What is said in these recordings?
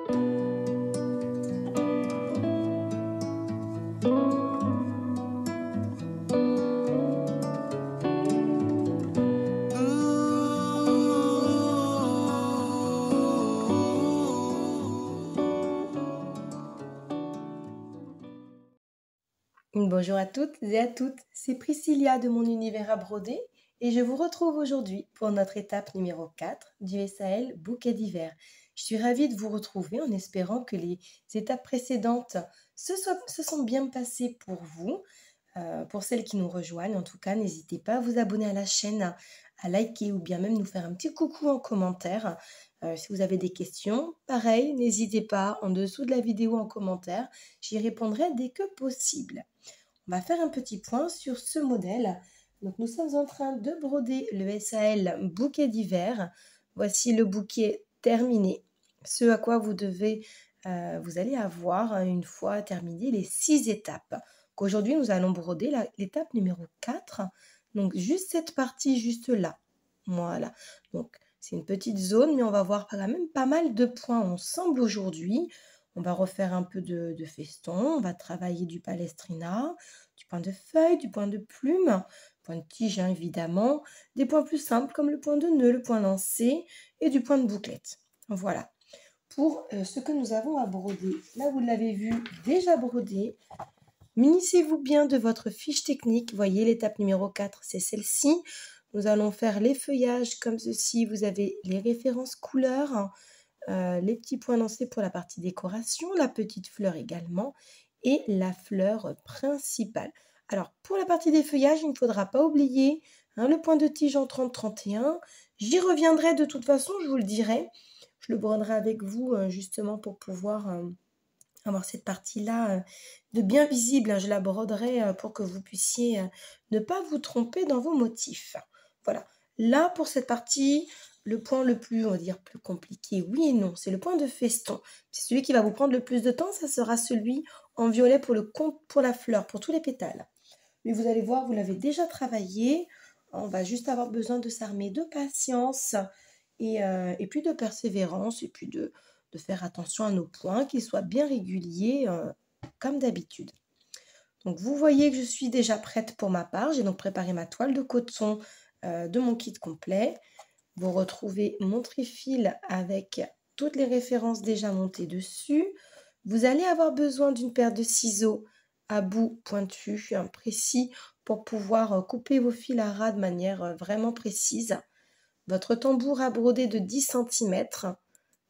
Bonjour à toutes et à toutes, c'est Priscilla de mon univers à broder et je vous retrouve aujourd'hui pour notre étape numéro 4 du SAL Bouquet d'hiver. Je suis ravie de vous retrouver en espérant que les étapes précédentes se sont bien passées pour vous. Pour celles qui nous rejoignent, en tout cas, n'hésitez pas à vous abonner à la chaîne, à liker ou bien même nous faire un petit coucou en commentaire. Si vous avez des questions, pareil, n'hésitez pas en dessous de la vidéo en commentaire, j'y répondrai dès que possible. On va faire un petit point sur ce modèle. Donc nous sommes en train de broder le SAL Bouquet d'hiver. Voici le bouquet terminé. Ce à quoi vous allez avoir une fois terminé les 6 étapes. Aujourd'hui, nous allons broder l'étape numéro 4. Donc juste cette partie juste là. Voilà. Donc c'est une petite zone, mais on va voir quand même pas mal de points ensemble aujourd'hui. On va refaire un peu de feston, on va travailler du palestrina, du point de feuille, du point de plume, point de tige hein, évidemment, des points plus simples comme le point de nœud, le point lancé et du point de bouclette. Voilà pour ce que nous avons à broder. Là, vous l'avez vu déjà brodé. Munissez-vous bien de votre fiche technique. Voyez, l'étape numéro 4, c'est celle-ci. Nous allons faire les feuillages comme ceci. Vous avez les références couleurs. Les petits points lancés pour la partie décoration, la petite fleur également et la fleur principale. Alors pour la partie des feuillages, il ne faudra pas oublier le point de tige en 30-31. J'y reviendrai de toute façon, je vous le dirai. Je le broderai avec vous justement pour pouvoir avoir cette partie-là de bien visible. Je la broderai pour que vous puissiez ne pas vous tromper dans vos motifs. Voilà. Là, pour cette partie, le point le plus, on va dire, plus compliqué, oui et non, c'est le point de feston. C'est celui qui va vous prendre le plus de temps, ça sera celui en violet pour la fleur, pour tous les pétales. Mais vous allez voir, vous l'avez déjà travaillé. On va juste avoir besoin de s'armer de patience et puis de persévérance et puis de faire attention à nos points, qu'ils soient bien réguliers comme d'habitude. Donc vous voyez que je suis déjà prête pour ma part. J'ai donc préparé ma toile de coton de mon kit complet. Vous retrouvez mon trifil avec toutes les références déjà montées dessus. Vous allez avoir besoin d'une paire de ciseaux à bout pointu, précis, pour pouvoir couper vos fils à ras de manière vraiment précise. Votre tambour à broder de 10 cm,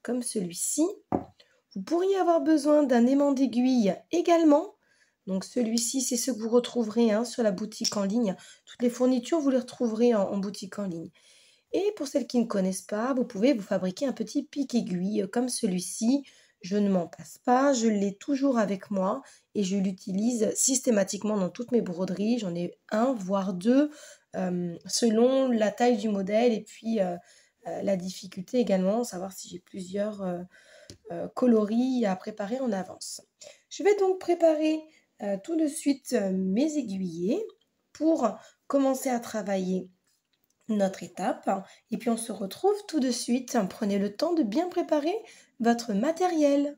comme celui-ci. Vous pourriez avoir besoin d'un aimant d'aiguille également. Donc celui-ci, c'est ce que vous retrouverez sur la boutique en ligne. Toutes les fournitures, vous les retrouverez en boutique en ligne. Et pour celles qui ne connaissent pas, vous pouvez vous fabriquer un petit pic-aiguille comme celui-ci. Je ne m'en passe pas, je l'ai toujours avec moi et je l'utilise systématiquement dans toutes mes broderies. J'en ai un, voire deux, selon la taille du modèle et puis la difficulté également, savoir si j'ai plusieurs coloris à préparer en avance. Je vais donc préparer tout de suite mes aiguillets pour commencer à travailler notre étape et puis on se retrouve tout de suite. Prenez le temps de bien préparer votre matériel.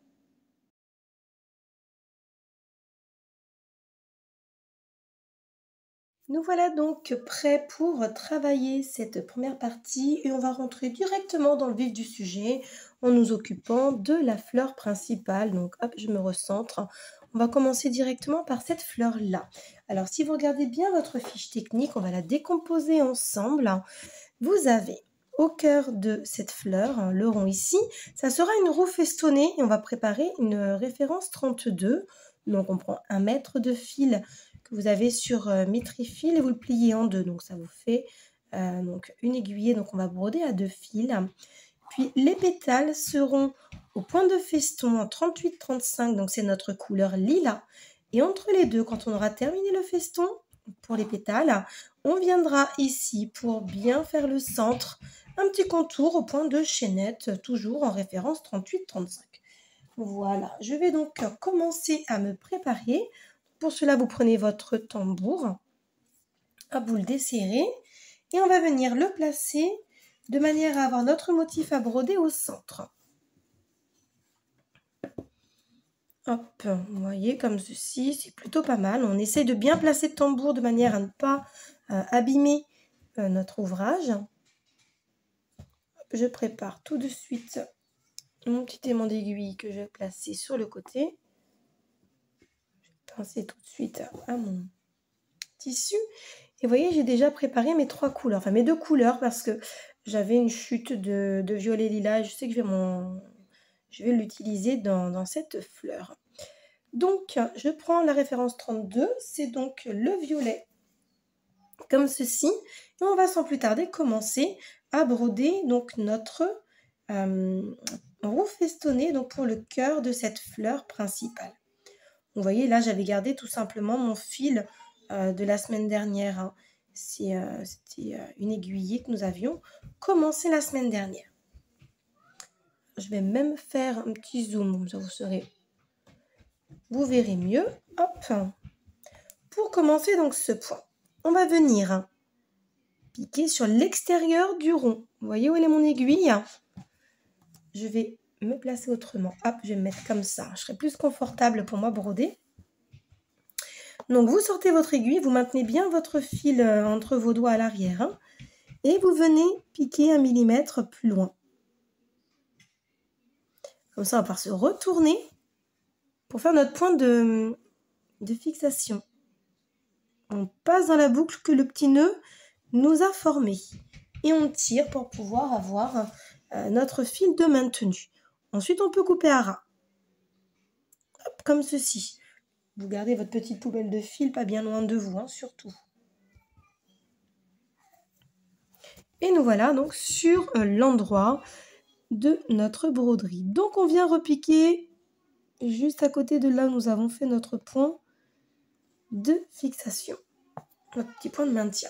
Nous voilà donc prêts pour travailler cette première partie et on va rentrer directement dans le vif du sujet en nous occupant de la fleur principale. Donc hop, je me recentre. On va commencer directement par cette fleur-là. Alors si vous regardez bien votre fiche technique, on va la décomposer ensemble. Vous avez au cœur de cette fleur, le rond ici, ça sera une roue festonnée et on va préparer une référence 32. Donc on prend 1 mètre de fil que vous avez sur mes trifils et vous le pliez en deux. Donc ça vous fait donc une aiguillée. Donc on va broder à 2 fils. Puis les pétales seront au point de feston en 38-35. Donc c'est notre couleur lilas. Et entre les deux, quand on aura terminé le feston, pour les pétales, on viendra ici pour bien faire le centre, un petit contour au point de chaînette, toujours en référence 38-35. Voilà, je vais donc commencer à me préparer. Pour cela, vous prenez votre tambour, vous le desserrez et on va venir le placer de manière à avoir notre motif à broder au centre. Hop, vous voyez comme ceci, c'est plutôt pas mal. On essaye de bien placer le tambour de manière à ne pas abîmer notre ouvrage. Je prépare tout de suite mon petit aimant d'aiguille que je vais placer sur le côté. Je vais pincer tout de suite à mon tissu. Et vous voyez, j'ai déjà préparé mes 3 couleurs, enfin mes 2 couleurs parce que j'avais une chute de violet lilas et je sais que je vais l'utiliser dans cette fleur. Donc, je prends la référence 32, c'est donc le violet, comme ceci. Et on va sans plus tarder commencer à broder donc notre roue festonnée donc pour le cœur de cette fleur principale. Vous voyez, là, j'avais gardé tout simplement mon fil de la semaine dernière. Hein. C'était une aiguillée que nous avions commencé la semaine dernière. Je vais même faire un petit zoom, comme ça vous verrez mieux. Hop. Pour commencer donc ce point, on va venir piquer sur l'extérieur du rond. Vous voyez où est mon aiguille? Je vais me placer autrement. Hop, je vais me mettre comme ça. Je serai plus confortable pour moi broder. Donc, vous sortez votre aiguille, vous maintenez bien votre fil entre vos doigts à l'arrière. Hein, et vous venez piquer 1 millimètre plus loin. Comme ça, on va pouvoir se retourner pour faire notre point de fixation. On passe dans la boucle que le petit nœud nous a formé. Et on tire pour pouvoir avoir notre fil de maintenu. Ensuite, on peut couper à ras. Hop, comme ceci. Vous gardez votre petite poubelle de fil pas bien loin de vous, hein, surtout. Et nous voilà donc sur l'endroit de notre broderie. Donc, on vient repiquer juste à côté de là où nous avons fait notre point de fixation. Notre petit point de maintien.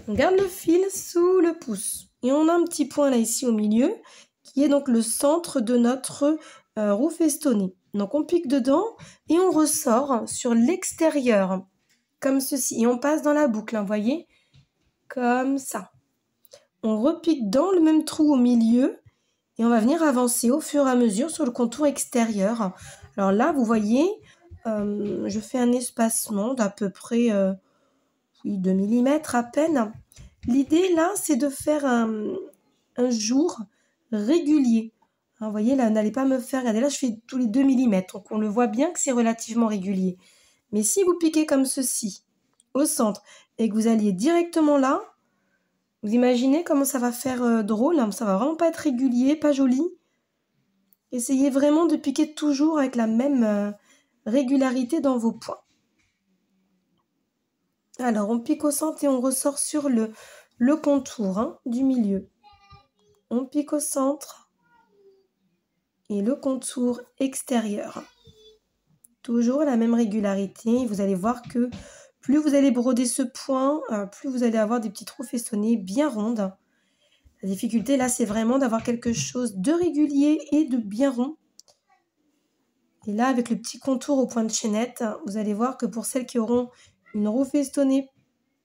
On garde le fil sous le pouce. Et on a un petit point là ici au milieu qui est donc le centre de notre roue festonnée. Donc on pique dedans et on ressort sur l'extérieur, comme ceci. Et on passe dans la boucle, hein, vous voyez, comme ça. On repique dans le même trou au milieu et on va venir avancer au fur et à mesure sur le contour extérieur. Alors là, vous voyez, je fais un espacement d'à peu près 2 mm à peine. L'idée là, c'est de faire un jour régulier. Vous voyez, là, n'allez pas me faire... Regardez, là, je fais tous les 2 mm. Donc, on le voit bien que c'est relativement régulier. Mais si vous piquez comme ceci, au centre, et que vous alliez directement là, vous imaginez comment ça va faire drôle. Hein, ça va vraiment pas être régulier, pas joli. Essayez vraiment de piquer toujours avec la même régularité dans vos points. Alors, on pique au centre et on ressort sur le contour, hein, du milieu. On pique au centre et le contour extérieur. Toujours la même régularité. Vous allez voir que plus vous allez broder ce point, plus vous allez avoir des petits trous festonnés bien rondes. La difficulté là, c'est vraiment d'avoir quelque chose de régulier et de bien rond. Et là, avec le petit contour au point de chaînette, vous allez voir que pour celles qui auront une roue festonnée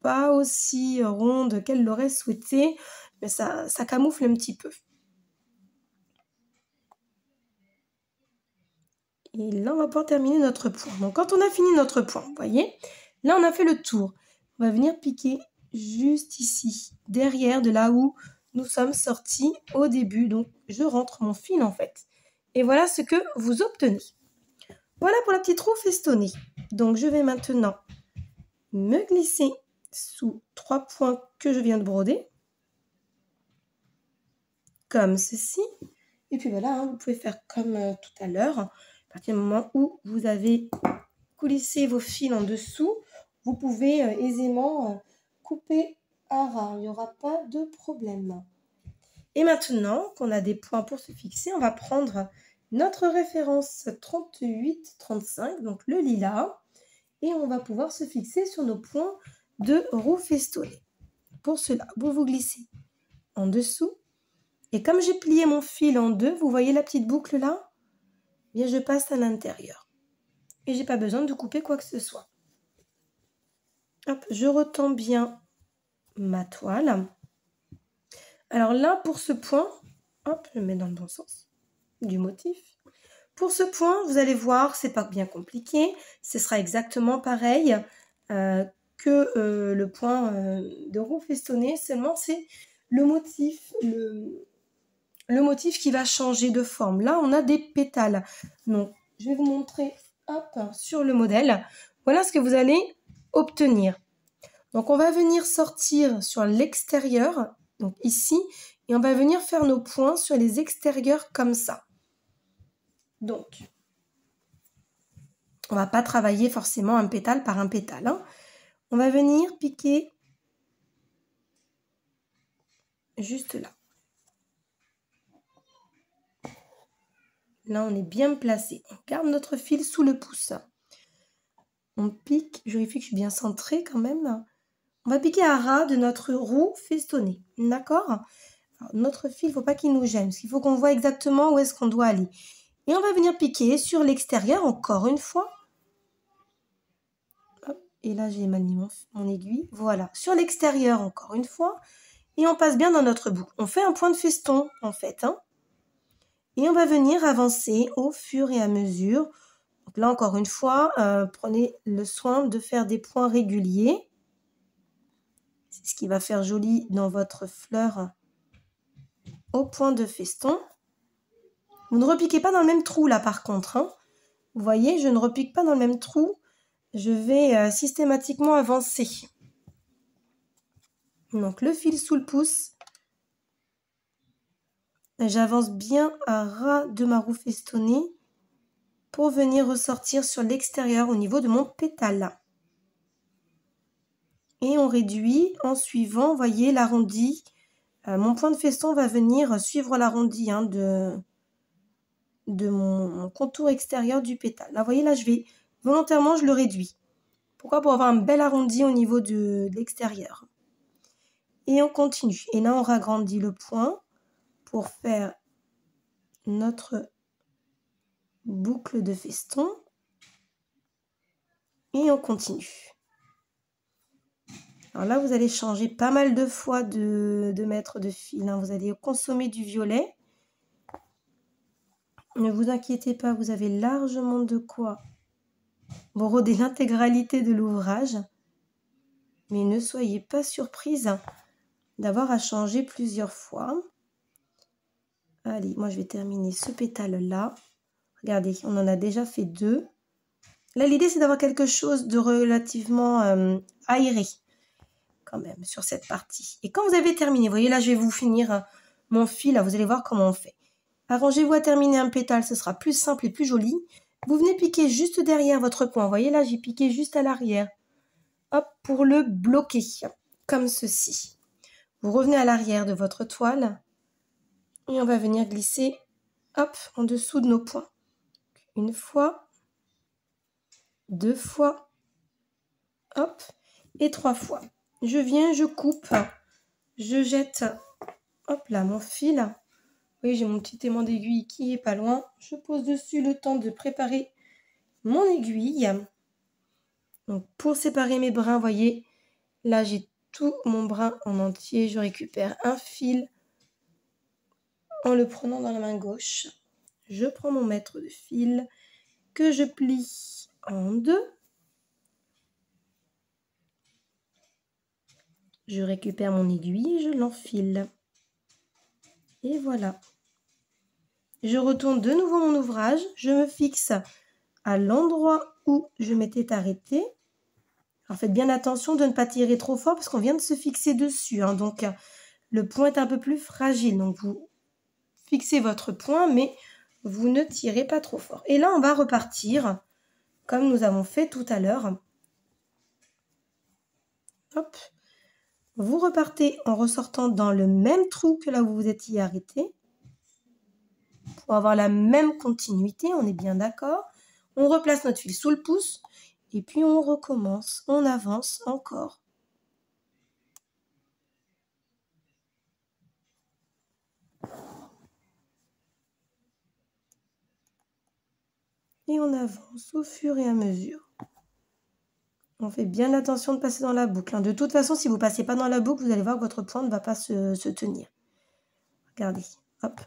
pas aussi ronde qu'elles l'auraient souhaité, mais ça camoufle un petit peu. Et là, on va pouvoir terminer notre point. Donc, quand on a fini notre point, vous voyez, là, on a fait le tour. On va venir piquer juste ici, derrière de là où nous sommes sortis au début. Donc, je rentre mon fil, en fait. Et voilà ce que vous obtenez. Voilà pour la petite roue festonnée. Donc, je vais maintenant me glisser sous 3 points que je viens de broder. Comme ceci. Et puis voilà, hein, vous pouvez faire comme tout à l'heure. À partir du moment où vous avez coulissé vos fils en dessous, vous pouvez aisément couper à ras. Il n'y aura pas de problème. Et maintenant qu'on a des points pour se fixer, on va prendre notre référence 38-35, donc le lilas, et on va pouvoir se fixer sur nos points de roue festonnée. Pour cela, vous vous glissez en dessous. Et comme j'ai plié mon fil en deux, vous voyez la petite boucle là? Bien, je passe à l'intérieur. Et j'ai pas besoin de couper quoi que ce soit. Hop, je retends bien ma toile. Alors là, pour ce point, hop, je le mets dans le bon sens. du motif. Pour ce point, vous allez voir, c'est pas bien compliqué. Ce sera exactement pareil que le point de roue festonnée. Seulement, c'est le motif, le motif qui va changer de forme. Là, on a des pétales. Donc, je vais vous montrer sur le modèle. Voilà ce que vous allez obtenir. Donc, on va venir sortir sur l'extérieur, donc ici, et on va venir faire nos points sur les extérieurs comme ça. Donc, on va pas travailler forcément un pétale par un pétale, hein. On va venir piquer juste là. Là, on est bien placé. On garde notre fil sous le pouce. On pique, je vérifie que je suis bien centrée quand même. On va piquer à ras de notre roue festonnée, d'accord? Notre fil, il ne faut pas qu'il nous gêne, parce qu'il faut qu'on voit exactement où est-ce qu'on doit aller. Et on va venir piquer sur l'extérieur, encore une fois. Hop, et là, j'ai mal mis mon aiguille. Voilà, sur l'extérieur, encore une fois. Et on passe bien dans notre boucle. On fait un point de feston, en fait, hein. Et on va venir avancer au fur et à mesure. Donc là, encore une fois, prenez le soin de faire des points réguliers. C'est ce qui va faire joli dans votre fleur au point de feston. Vous ne repiquez pas dans le même trou là par contre, hein. Vous voyez, je ne repique pas dans le même trou. Je vais systématiquement avancer. Donc le fil sous le pouce. J'avance bien à ras de ma roue festonnée pour venir ressortir sur l'extérieur au niveau de mon pétale. Et on réduit en suivant, vous voyez, l'arrondi. Mon point de feston va venir suivre l'arrondi hein, de mon contour extérieur du pétale. Là, vous voyez, là, volontairement, je le réduis. Pourquoi? Pour avoir un bel arrondi au niveau de l'extérieur. Et on continue. Et là, on ragrandit le point pour faire notre boucle de feston. Et on continue. Alors là, vous allez changer pas mal de fois de mètre de fil, hein. Vous allez consommer du violet. Ne vous inquiétez pas, vous avez largement de quoi broder l'intégralité de l'ouvrage. Mais ne soyez pas surprise d'avoir à changer plusieurs fois. Allez, moi je vais terminer ce pétale-là. Regardez, on en a déjà fait 2. Là, l'idée, c'est d'avoir quelque chose de relativement aéré, quand même, sur cette partie. Et quand vous avez terminé, vous voyez, là, je vais vous finir mon fil. Là, vous allez voir comment on fait. Arrangez-vous à terminer un pétale, ce sera plus simple et plus joli. Vous venez piquer juste derrière votre point. Vous voyez, là, j'ai piqué juste à l'arrière. Hop, pour le bloquer, comme ceci. Vous revenez à l'arrière de votre toile et on va venir glisser, hop, en dessous de nos points. Une fois, 2 fois, hop, et 3 fois. Je viens, je coupe, je jette, hop là, mon fil. Oui, j'ai mon petit aimant d'aiguille qui est pas loin. Je pose dessus le temps de préparer mon aiguille. Donc, pour séparer mes brins, vous voyez, là, j'ai tout mon brin en entier. Je récupère un fil en le prenant dans la main gauche. Je prends mon mètre de fil que je plie en 2. Je récupère mon aiguille et je l'enfile. Et voilà. Je retourne de nouveau mon ouvrage. Je me fixe à l'endroit où je m'étais arrêtée. Alors faites bien attention de ne pas tirer trop fort parce qu'on vient de se fixer dessus, hein. Donc le point est un peu plus fragile. Donc vous fixez votre point, mais vous ne tirez pas trop fort. Et là, on va repartir comme nous avons fait tout à l'heure. Hop. Vous repartez en ressortant dans le même trou que là où vous étiez arrêté. Pour avoir la même continuité, on est bien d'accord. On replace notre fil sous le pouce. Et puis on recommence, on avance encore. Et on avance au fur et à mesure. On fait bien attention de passer dans la boucle, hein. De toute façon, si vous ne passez pas dans la boucle, vous allez voir que votre point ne va pas se tenir. Regardez, hop.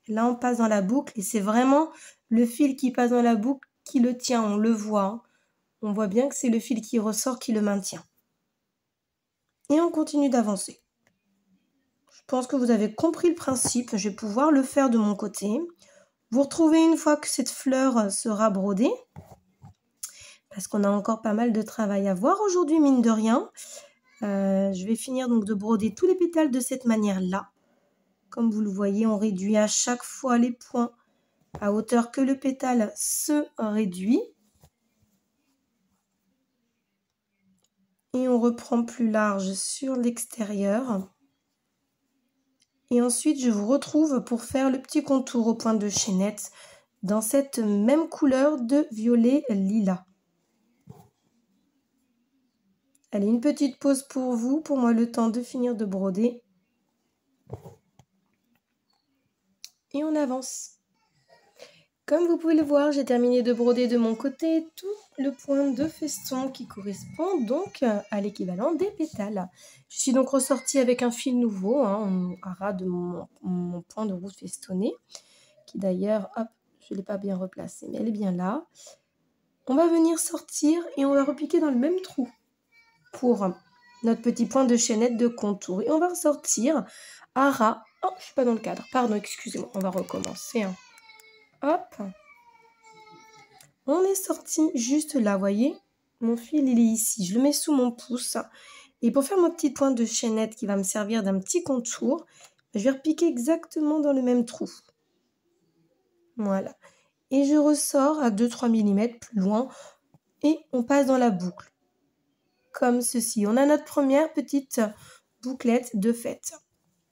Là, on passe dans la boucle et c'est vraiment le fil qui passe dans la boucle qui le tient, on le voit. Hein. On voit bien que c'est le fil qui ressort qui le maintient. Et on continue d'avancer. Je pense que vous avez compris le principe. Je vais pouvoir le faire de mon côté. Vous retrouvez une fois que cette fleur sera brodée, parce qu'on a encore pas mal de travail à voir aujourd'hui, mine de rien. Je vais finir donc de broder tous les pétales de cette manière-là. Comme vous le voyez, on réduit à chaque fois les points à hauteur que le pétale se réduit. Et on reprend plus large sur l'extérieur. Et ensuite, je vous retrouve pour faire le petit contour au point de chaînette dans cette même couleur de violet lilas. Allez, une petite pause pour vous, pour moi le temps de finir de broder. Et on avance. Comme vous pouvez le voir, j'ai terminé de broder de mon côté tout le point de feston qui correspond donc à l'équivalent des pétales. Je suis donc ressortie avec un fil nouveau, hein, à ras de mon point de route festonné, qui d'ailleurs, hop, je ne l'ai pas bien replacée, mais elle est bien là. On va venir sortir et on va repiquer dans le même trou pour notre petit point de chaînette de contour. Et on va ressortir à ras. Oh, je ne suis pas dans le cadre. Pardon, excusez-moi, on va recommencer. Hein. Hop. On est sorti juste là, voyez. Mon fil, il est ici. Je le mets sous mon pouce. Et pour faire mon petit point de chaînette qui va me servir d'un petit contour, je vais repiquer exactement dans le même trou. Voilà. Et je ressors à 2-3 mm plus loin. Et on passe dans la boucle. Comme ceci. On a notre première petite bouclette de fête.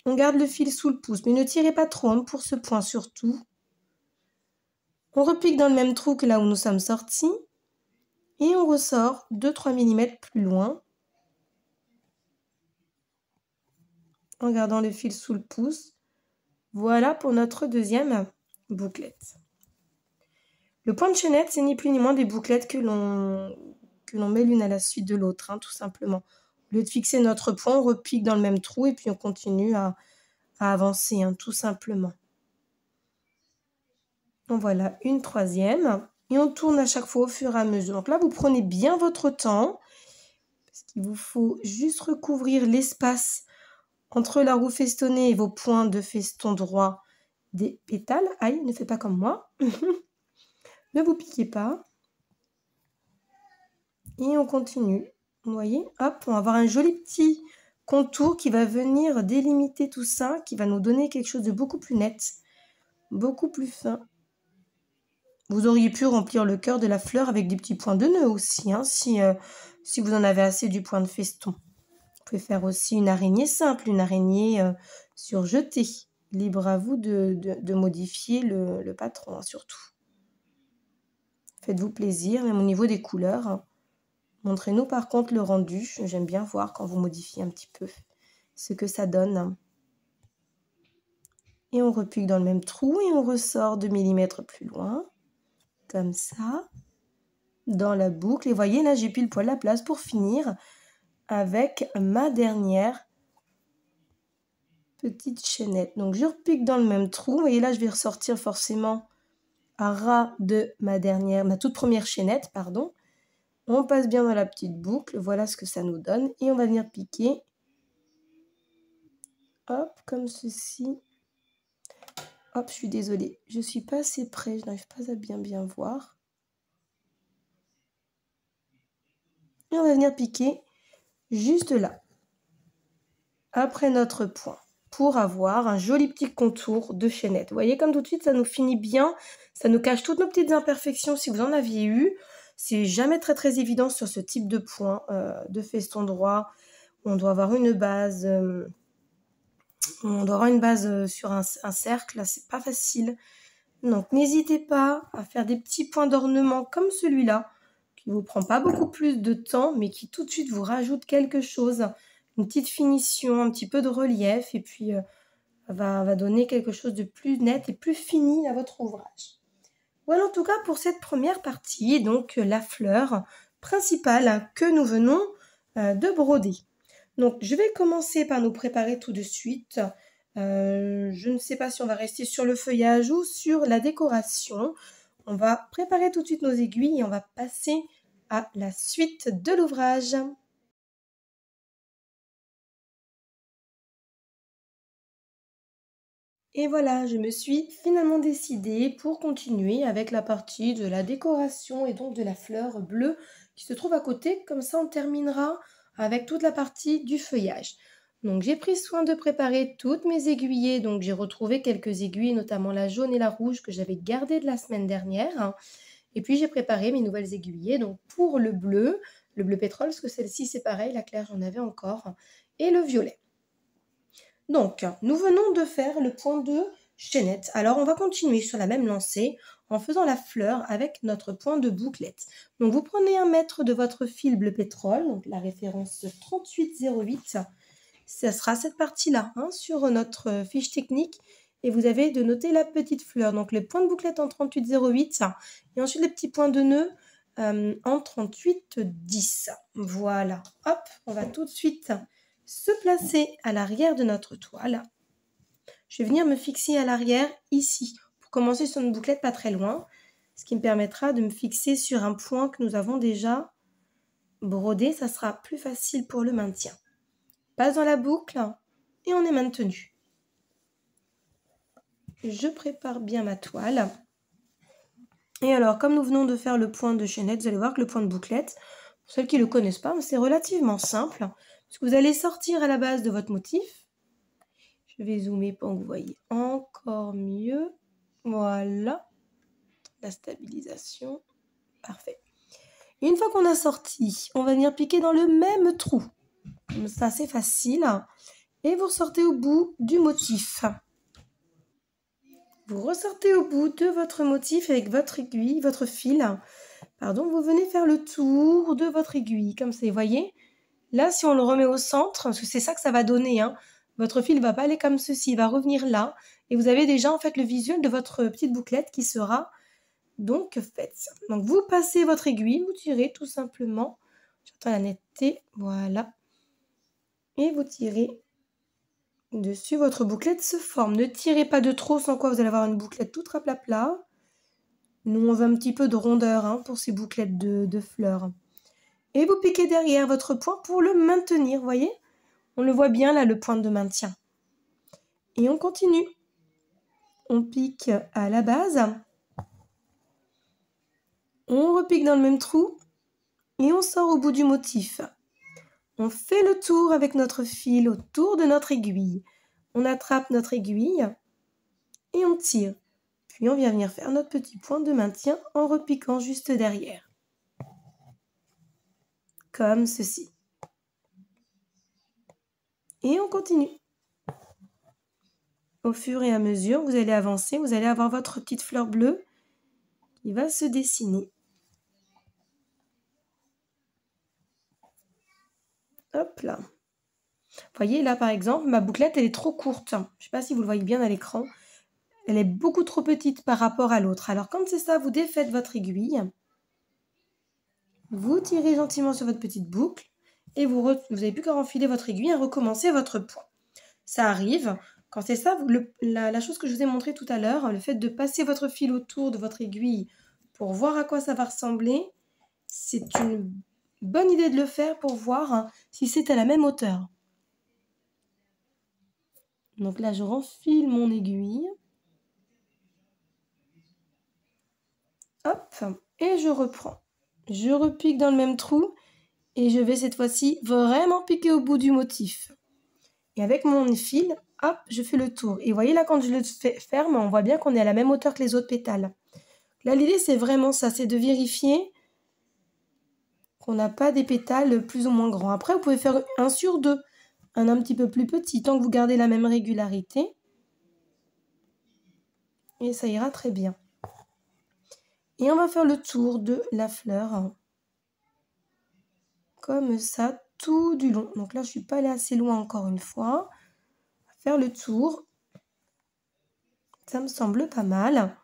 On garde le fil sous le pouce, mais ne tirez pas trop hein, pour ce point surtout. On repique dans le même trou que là où nous sommes sortis. Et on ressort 2-3 mm plus loin. En gardant le fil sous le pouce. Voilà pour notre deuxième bouclette. Le point de chaînette, c'est ni plus ni moins des bouclettes que l'on met l'une à la suite de l'autre, hein, tout simplement. Au lieu de fixer notre point, on repique dans le même trou et puis on continue à avancer, hein, tout simplement. Donc voilà, une troisième. Et on tourne à chaque fois au fur et à mesure. Donc là, vous prenez bien votre temps. Parce qu'il vous faut juste recouvrir l'espace entre la roue festonnée et vos points de feston droit des pétales. Aïe, ne faites pas comme moi. Ne vous piquez pas. Et on continue. Vous voyez, hop, on va avoir un joli petit contour qui va venir délimiter tout ça, qui va nous donner quelque chose de beaucoup plus net, beaucoup plus fin. Vous auriez pu remplir le cœur de la fleur avec des petits points de nœud aussi, hein, si vous en avez assez du point de feston. Vous pouvez faire aussi une araignée simple, une araignée surjetée. Libre à vous de modifier le patron, hein, surtout. Faites-vous plaisir, même au niveau des couleurs. Hein. Montrez-nous par contre le rendu. J'aime bien voir quand vous modifiez un petit peu ce que ça donne. Et on repique dans le même trou et on ressort 2 mm plus loin. Comme ça. Dans la boucle. Et voyez, là, j'ai pile poil la place pour finir avec ma dernière petite chaînette. Donc, je repique dans le même trou. Et là, je vais ressortir forcément à ras de ma toute première chaînette, pardon. On passe bien dans la petite boucle. Voilà ce que ça nous donne. Et on va venir piquer. Hop, comme ceci. Hop, je suis désolée. Je ne suis pas assez près. Je n'arrive pas à bien voir. Et on va venir piquer juste là. Après notre point. Pour avoir un joli petit contour de chaînette. Vous voyez comme tout de suite, ça nous finit bien. Ça nous cache toutes nos petites imperfections si vous en aviez eu. C'est jamais très évident sur ce type de point de feston droit. On doit avoir une base. Sur un cercle. C'est pas facile. Donc n'hésitez pas à faire des petits points d'ornement comme celui-là. Qui ne vous prend pas beaucoup plus de temps. Mais qui tout de suite vous rajoute quelque chose. Une petite finition, un petit peu de relief. Et puis va donner quelque chose de plus net et plus fini à votre ouvrage. Voilà en tout cas pour cette première partie, donc la fleur principale que nous venons de broder. Donc je vais commencer par nous préparer tout de suite Je ne sais pas si on va rester sur le feuillage ou sur la décoration. On va préparer tout de suite nos aiguilles et on va passer à la suite de l'ouvrage. Et voilà, je me suis finalement décidée pour continuer avec la partie de la décoration et donc de la fleur bleue qui se trouve à côté. Comme ça, on terminera avec toute la partie du feuillage. Donc, j'ai pris soin de préparer toutes mes aiguillées. Donc, j'ai retrouvé quelques aiguilles, notamment la jaune et la rouge que j'avais gardées de la semaine dernière. Et puis, j'ai préparé mes nouvelles aiguillées. Donc, pour le bleu pétrole, parce que celle-ci, c'est pareil, la claire, j'en avais encore, et le violet. Donc, nous venons de faire le point de chaînette. Alors, on va continuer sur la même lancée en faisant la fleur avec notre point de bouclette. Donc, vous prenez 1 mètre de votre fil bleu pétrole, donc la référence 3808. Ça sera cette partie-là sur notre fiche technique. Et vous avez de noter la petite fleur. Donc, les points de bouclette en 3808 et ensuite les petits points de nœud en 3810. Voilà. Hop, on va tout de suite se placer à l'arrière de notre toile. Je vais venir me fixer à l'arrière ici pour commencer sur une bouclette pas très loin, ce qui me permettra de me fixer sur un point que nous avons déjà brodé. Ça sera plus facile pour le maintien. Passe dans la boucle et on est maintenu. Je prépare bien ma toile. Et alors, comme nous venons de faire le point de chaînette, vous allez voir que le point de bouclette, pour celles qui ne le connaissent pas, c'est relativement simple. Parce que vous allez sortir à la base de votre motif. Je vais zoomer pour que vous voyez encore mieux. Voilà. La stabilisation. Parfait. Et une fois qu'on a sorti, on va venir piquer dans le même trou. Comme ça, c'est facile. Et vous ressortez au bout du motif. Vous ressortez au bout de votre motif avec votre aiguille, votre fil. Pardon, vous venez faire le tour de votre aiguille, comme ça, vous voyez. Là, si on le remet au centre, parce que c'est ça que ça va donner, votre fil ne va pas aller comme ceci, il va revenir là. Et vous avez déjà en fait le visuel de votre petite bouclette qui sera donc faite. Donc vous passez votre aiguille, vous tirez tout simplement. J'attends la netteté, voilà. Et vous tirez dessus, votre bouclette se forme. Ne tirez pas de trop, sans quoi vous allez avoir une bouclette toute raplapla. Nous, on veut un petit peu de rondeur pour ces bouclettes de fleurs. Et vous piquez derrière votre point pour le maintenir, voyez? On le voit bien là, le point de maintien. Et on continue. On pique à la base. On repique dans le même trou. Et on sort au bout du motif. On fait le tour avec notre fil autour de notre aiguille. On attrape notre aiguille et on tire. Puis on vient venir faire notre petit point de maintien en repiquant juste derrière. Comme ceci. Et on continue. Au fur et à mesure, vous allez avancer, vous allez avoir votre petite fleur bleue qui va se dessiner. Hop là. Vous voyez là par exemple, ma bouclette elle est trop courte. Je ne sais pas si vous le voyez bien à l'écran. Elle est beaucoup trop petite par rapport à l'autre. Alors quand c'est ça, vous défaites votre aiguille. Vous tirez gentiment sur votre petite boucle. Et vous n'avez plus qu'à enfiler votre aiguille et recommencer votre point. Ça arrive. Quand c'est ça, la chose que je vous ai montré tout à l'heure, le fait de passer votre fil autour de votre aiguille pour voir à quoi ça va ressembler, c'est une bonne idée de le faire pour voir si c'est à la même hauteur. Donc là, je renfile mon aiguille. Hop, et je reprends. Je repique dans le même trou et je vais cette fois-ci vraiment piquer au bout du motif. Et avec mon fil, hop, je fais le tour. Et vous voyez là, quand je le ferme, on voit bien qu'on est à la même hauteur que les autres pétales. Là, l'idée, c'est vraiment ça, c'est de vérifier qu'on n'a pas des pétales plus ou moins grands. Après, vous pouvez faire 1 sur 2, un petit peu plus petit, tant que vous gardez la même régularité. Et ça ira très bien. Et on va faire le tour de la fleur. Comme ça, tout du long. Donc là, je ne suis pas allée assez loin encore une fois. On va faire le tour. Ça me semble pas mal.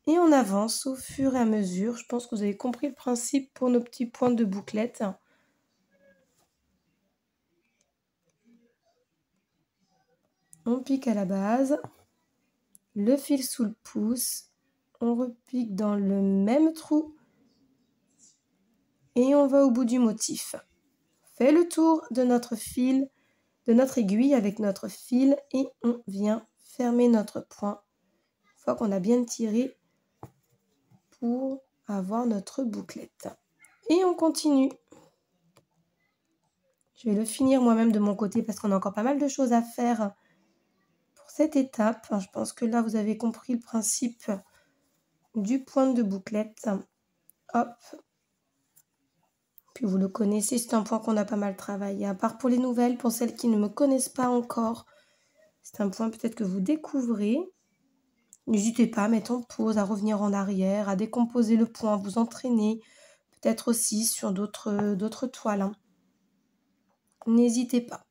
Et on avance au fur et à mesure. Je pense que vous avez compris le principe pour nos petits points de bouclette. On pique à la base, le fil sous le pouce, on repique dans le même trou et on va au bout du motif. On fait le tour de notre fil, de notre aiguille avec notre fil et on vient fermer notre point une fois qu'on a bien tiré pour avoir notre bouclette. Et on continue. Je vais le finir moi-même de mon côté parce qu'on a encore pas mal de choses à faire pour cette étape. Je pense que là, vous avez compris le principe du point de bouclette. Hop. Puis vous le connaissez, c'est un point qu'on a pas mal travaillé. À part pour les nouvelles, pour celles qui ne me connaissent pas encore, c'est un point peut-être que vous découvrez. N'hésitez pas à mettre en pause, à revenir en arrière, à décomposer le point, à vous entraîner. Peut-être aussi sur d'autres toiles. Hein. N'hésitez pas.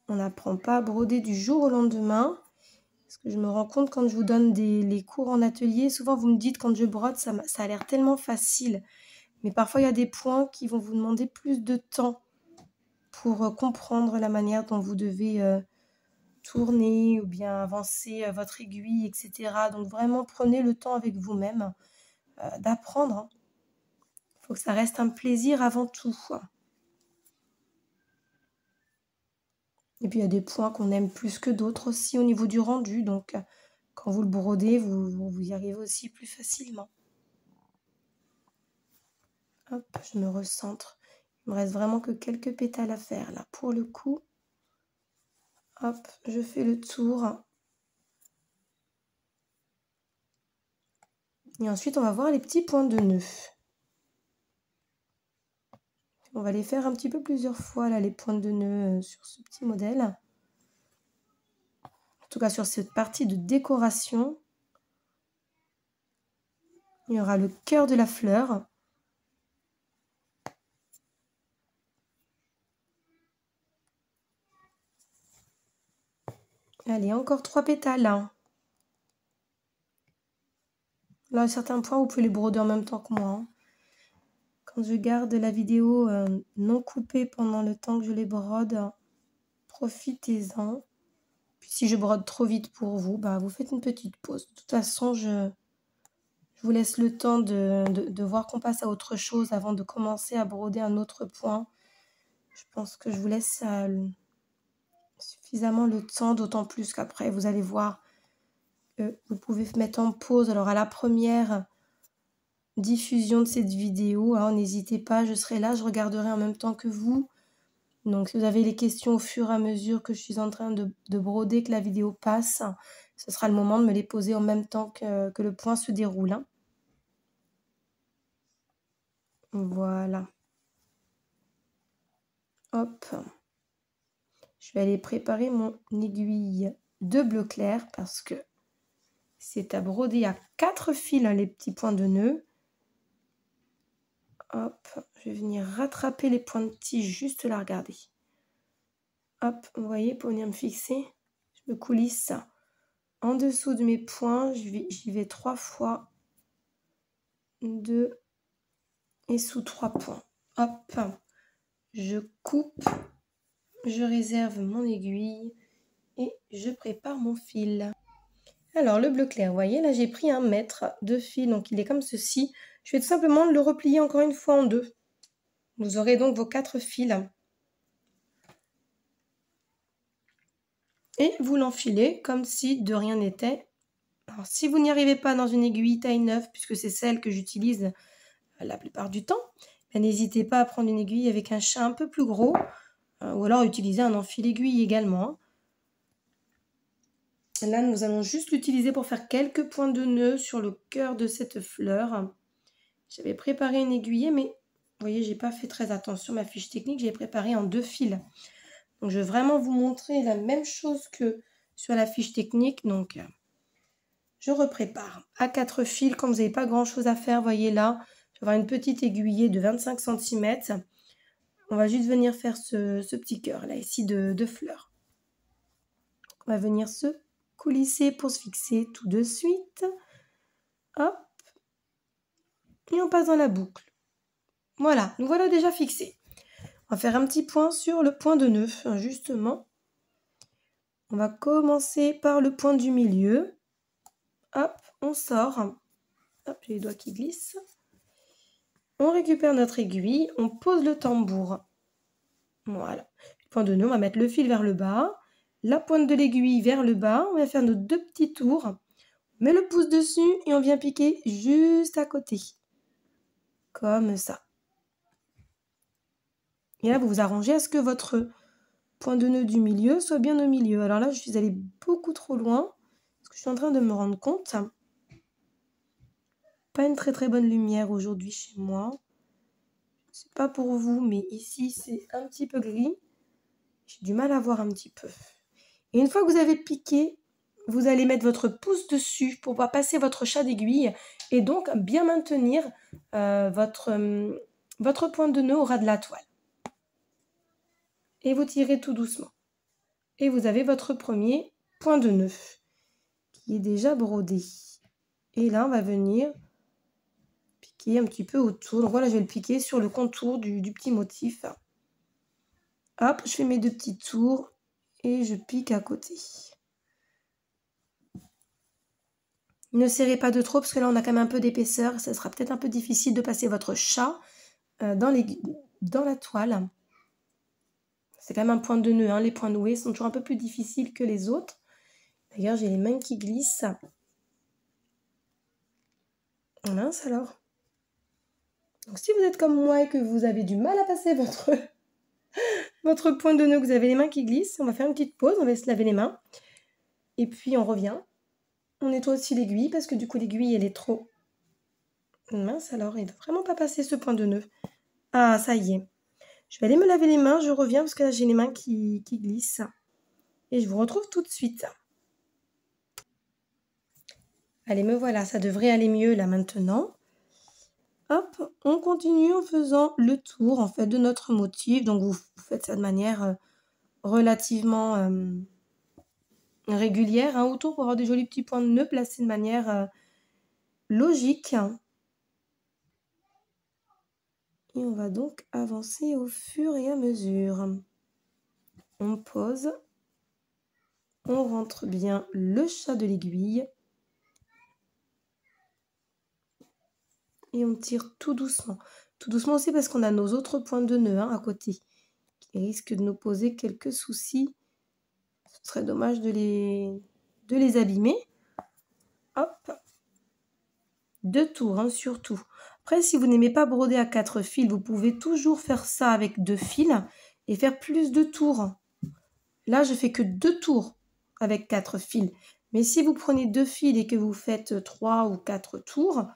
On n'apprend pas à broder du jour au lendemain. Parce que je me rends compte quand je vous donne les cours en atelier, souvent vous me dites quand je brode, ça a l'air tellement facile. Mais parfois il y a des points qui vont vous demander plus de temps pour comprendre la manière dont vous devez tourner ou bien avancer votre aiguille, etc. Donc vraiment prenez le temps avec vous-même d'apprendre. Il faut que ça reste un plaisir avant tout. Et puis il y a des points qu'on aime plus que d'autres aussi au niveau du rendu. Donc quand vous le brodez, vous y arrivez aussi plus facilement. Hop, je me recentre. Il me reste vraiment que quelques pétales à faire là. Pour le coup, hop, je fais le tour. Et ensuite, on va voir les petits points de nœud. On va les faire un petit peu plusieurs fois, là, les points de nœud sur ce petit modèle. En tout cas, sur cette partie de décoration. Il y aura le cœur de la fleur. Allez, encore 3 pétales. Là, à certains points, vous pouvez les broder en même temps que moi. Quand je garde la vidéo non coupée pendant le temps que je les brode, profitez-en. Puis si je brode trop vite pour vous, vous faites une petite pause. De toute façon, je vous laisse le temps de voir qu'on passe à autre chose avant de commencer à broder un autre point. Je pense que je vous laisse suffisamment le temps, d'autant plus qu'après, vous allez voir que vous pouvez mettre en pause. Alors à la première diffusion de cette vidéo, n'hésitez pas, je serai là, je regarderai en même temps que vous. Donc si vous avez les questions au fur et à mesure que je suis en train de broder, que la vidéo passe, ce sera le moment de me les poser en même temps que le point se déroule. Voilà. Hop. Je vais aller préparer mon aiguille de bleu clair parce que c'est à broder à 4 fils les petits points de nœud. Hop, je vais venir rattraper les points de tige juste là, regardez. Hop, vous voyez, pour venir me fixer, je me coulisse en dessous de mes points. J'y vais 3 fois, 2 et sous 3 points. Hop, je coupe, je réserve mon aiguille et je prépare mon fil. Alors le bleu clair, vous voyez, là j'ai pris 1 mètre de fil, donc il est comme ceci. Je vais tout simplement le replier encore une fois en 2. Vous aurez donc vos 4 fils. Et vous l'enfilez comme si de rien n'était. Alors si vous n'y arrivez pas dans une aiguille taille 9, puisque c'est celle que j'utilise la plupart du temps, n'hésitez pas à prendre une aiguille avec un chat un peu plus gros, ou alors utiliser un enfil-aiguille également. Là, nous allons juste l'utiliser pour faire quelques points de nœud sur le cœur de cette fleur. J'avais préparé une aiguille, mais vous voyez, j'ai pas fait très attention. Ma fiche technique, j'ai préparé en 2 fils. Donc, je vais vraiment vous montrer la même chose que sur la fiche technique. Donc, je reprépare à 4 fils. Quand vous n'avez pas grand-chose à faire, voyez là, je vais avoir une petite aiguillée de 25 cm. On va juste venir faire ce petit cœur là, ici, de fleurs. On va venir se coulisser pour se fixer tout de suite. Hop. Et on passe dans la boucle. Voilà, nous voilà déjà fixés. On va faire un petit point sur le point de nœud, justement. On va commencer par le point du milieu. Hop, on sort. Hop, j'ai les doigts qui glissent. On récupère notre aiguille, on pose le tambour. Voilà. Le point de nœud, on va mettre le fil vers le bas, la pointe de l'aiguille vers le bas. On va faire nos 2 petits tours. On met le pouce dessus et on vient piquer juste à côté. Comme ça. Et là, vous vous arrangez à ce que votre point de nœud du milieu soit bien au milieu. Alors là, je suis allée beaucoup trop loin, parce que je suis en train de me rendre compte. Pas une très bonne lumière aujourd'hui chez moi. C'est pas pour vous, mais ici, c'est un petit peu gris. J'ai du mal à voir un petit peu. Et une fois que vous avez piqué, vous allez mettre votre pouce dessus pour pouvoir passer votre chat d'aiguille et donc bien maintenir votre point de nœud au ras de la toile. Et vous tirez tout doucement. Et vous avez votre premier point de nœud qui est déjà brodé. Et là, on va venir piquer un petit peu autour. Donc voilà, je vais le piquer sur le contour du petit motif. Hop, je fais mes 2 petits tours et je pique à côté. Ne serrez pas de trop parce que là, on a quand même un peu d'épaisseur. Ça sera peut-être un peu difficile de passer votre chat dans la toile. C'est quand même un point de nœud. Hein. Les points noués sont toujours un peu plus difficiles que les autres. D'ailleurs, j'ai les mains qui glissent. Mince alors. Donc, si vous êtes comme moi et que vous avez du mal à passer votre point de nœud, que vous avez les mains qui glissent, on va faire une petite pause, on va se laver les mains. Et puis, on revient. On nettoie aussi l'aiguille parce que du coup, l'aiguille, elle est trop... Mince alors, il ne va vraiment pas passer ce point de nœud. Ah, ça y est. Je vais aller me laver les mains, je reviens parce que là, j'ai les mains qui glissent. Et je vous retrouve tout de suite. Allez, me voilà, ça devrait aller mieux là maintenant. Hop, on continue en faisant le tour en fait de notre motif. Donc vous faites ça de manière relativement régulière hein, autour pour avoir des jolis petits points de nœud placés de manière logique. Et on va donc avancer au fur et à mesure. On pose, on rentre bien le chat de l'aiguille. Et on tire tout doucement. Tout doucement aussi parce qu'on a nos autres points de nœud hein, à côté qui risquent de nous poser quelques soucis. Ce serait dommage de les abîmer. Hop. 2 tours hein, surtout. Après, si vous n'aimez pas broder à 4 fils, vous pouvez toujours faire ça avec 2 fils et faire plus de tours. Là, je fais que 2 tours avec 4 fils. Mais si vous prenez 2 fils et que vous faites 3 ou 4 tours,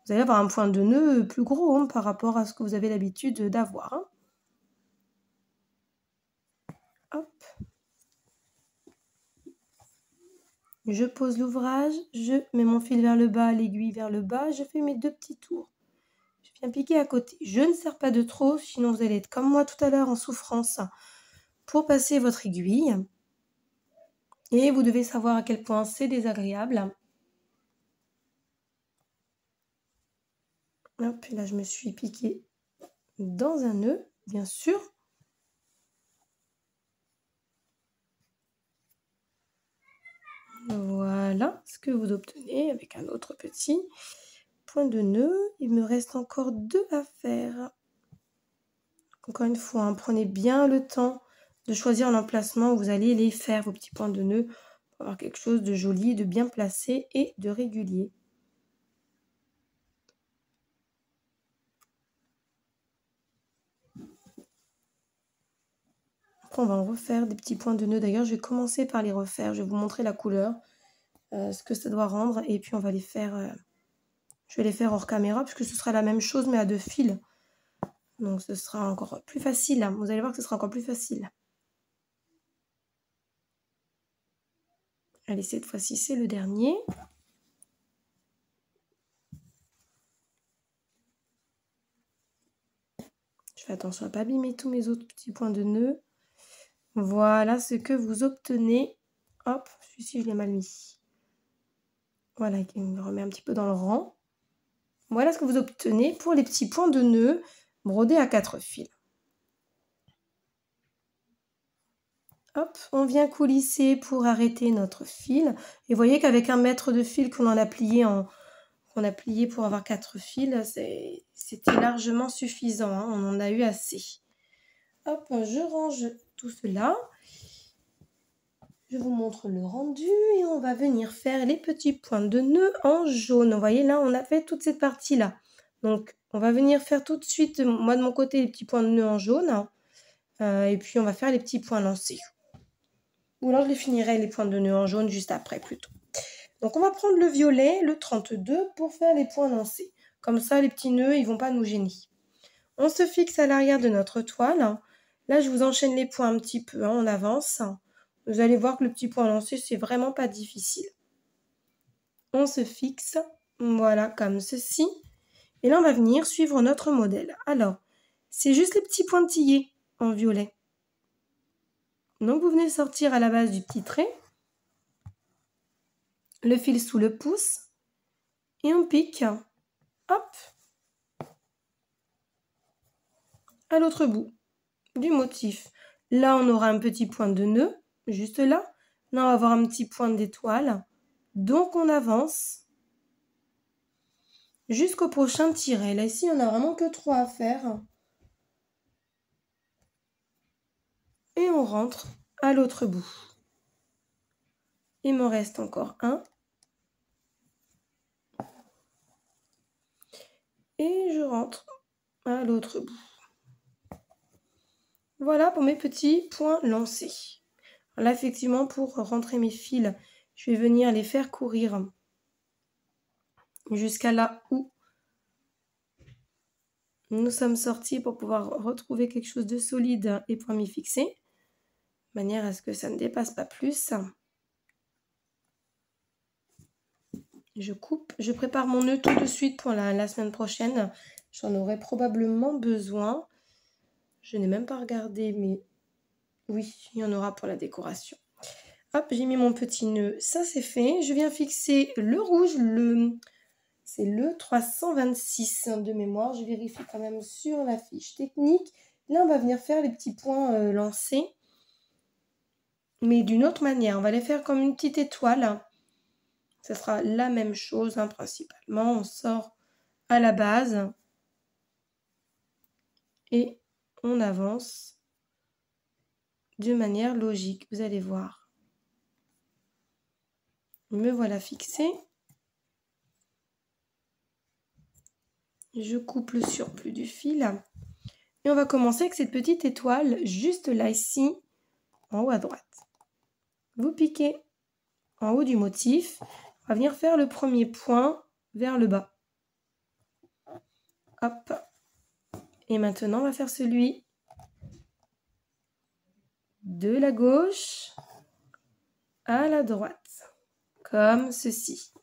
vous allez avoir un point de nœud plus gros hein, par rapport à ce que vous avez l'habitude d'avoir. Hein. Hop. Je pose l'ouvrage, je mets mon fil vers le bas, l'aiguille vers le bas, je fais mes 2 petits tours. Je viens piquer à côté. Je ne serre pas de trop, sinon vous allez être comme moi tout à l'heure en souffrance pour passer votre aiguille. Et vous devez savoir à quel point c'est désagréable. Hop, là je me suis piquée dans un nœud, bien sûr. Voilà ce que vous obtenez avec un autre petit point de nœud. Il me reste encore 2 à faire. Encore une fois, hein, prenez bien le temps de choisir l'emplacement où vous allez les faire, vos petits points de nœud, pour avoir quelque chose de joli, de bien placé et de régulier. Après, on va en refaire des petits points de nœud. D'ailleurs, je vais commencer par les refaire. Je vais vous montrer la couleur, ce que ça doit rendre. Et puis, on va les faire... je vais les faire hors caméra, puisque ce sera la même chose, mais à 2 fils. Donc, ce sera encore plus facile. Vous allez voir que ce sera encore plus facile. Allez, cette fois-ci, c'est le dernier. Je fais attention à ne pas abîmer tous mes autres petits points de nœud. Voilà ce que vous obtenez. Hop, celui-ci, je l'ai mal mis. Voilà, il me remet un petit peu dans le rang. Voilà ce que vous obtenez pour les petits points de nœud brodés à 4 fils. Hop, on vient coulisser pour arrêter notre fil. Et vous voyez qu'avec 1 mètre de fil qu'on a plié pour avoir 4 fils, c'était largement suffisant, hein, on en a eu assez. Hop, je range tout cela. Je vous montre le rendu et on va venir faire les petits points de nœud en jaune. Vous voyez là, on a fait toute cette partie-là. Donc, on va venir faire tout de suite, moi de mon côté, les petits points de nœud en jaune. Et puis, on va faire les petits points lancés. Ou alors, je les finirai les points de nœud en jaune juste après plutôt. Donc, on va prendre le violet, le 32, pour faire les points lancés. Comme ça, les petits nœuds, ils ne vont pas nous gêner. On se fixe à l'arrière de notre toile. Là, je vous enchaîne les points un petit peu, hein, on avance. Vous allez voir que le petit point lancé, c'est vraiment pas difficile. On se fixe, voilà, comme ceci. Et là, on va venir suivre notre modèle. Alors, c'est juste les petits pointillés en violet. Donc, vous venez sortir à la base du petit trait. Le fil sous le pouce. Et on pique. Hop. À l'autre bout du motif. Là, on aura un petit point de nœud, juste là. Là, on va avoir un petit point d'étoile. Donc, on avance jusqu'au prochain tiret. Là, ici, on n'a vraiment que 3 à faire. Et on rentre à l'autre bout. Il me reste encore un. Et je rentre à l'autre bout. Voilà pour mes petits points lancés. Alors là, effectivement, pour rentrer mes fils, je vais venir les faire courir jusqu'à là où nous sommes sortis pour pouvoir retrouver quelque chose de solide et pour m'y fixer, de manière à ce que ça ne dépasse pas plus. Je coupe, je prépare mon nœud tout de suite pour la semaine prochaine. J'en aurai probablement besoin. Je n'ai même pas regardé, mais oui, il y en aura pour la décoration. Hop, j'ai mis mon petit nœud, ça c'est fait. Je viens fixer le rouge, c'est le 326 de mémoire. Je vérifie quand même sur la fiche technique. Là, on va venir faire les petits points lancés, mais d'une autre manière. On va les faire comme une petite étoile. Ce sera la même chose, hein, principalement. On sort à la base et on avance de manière logique. Vous allez voir. Me voilà fixé. Je coupe le surplus du fil. Et on va commencer avec cette petite étoile juste là, ici, en haut à droite. Vous piquez en haut du motif. On va venir faire le premier point vers le bas. Hop. Et maintenant, on va faire celui de la gauche à la droite, comme ceci.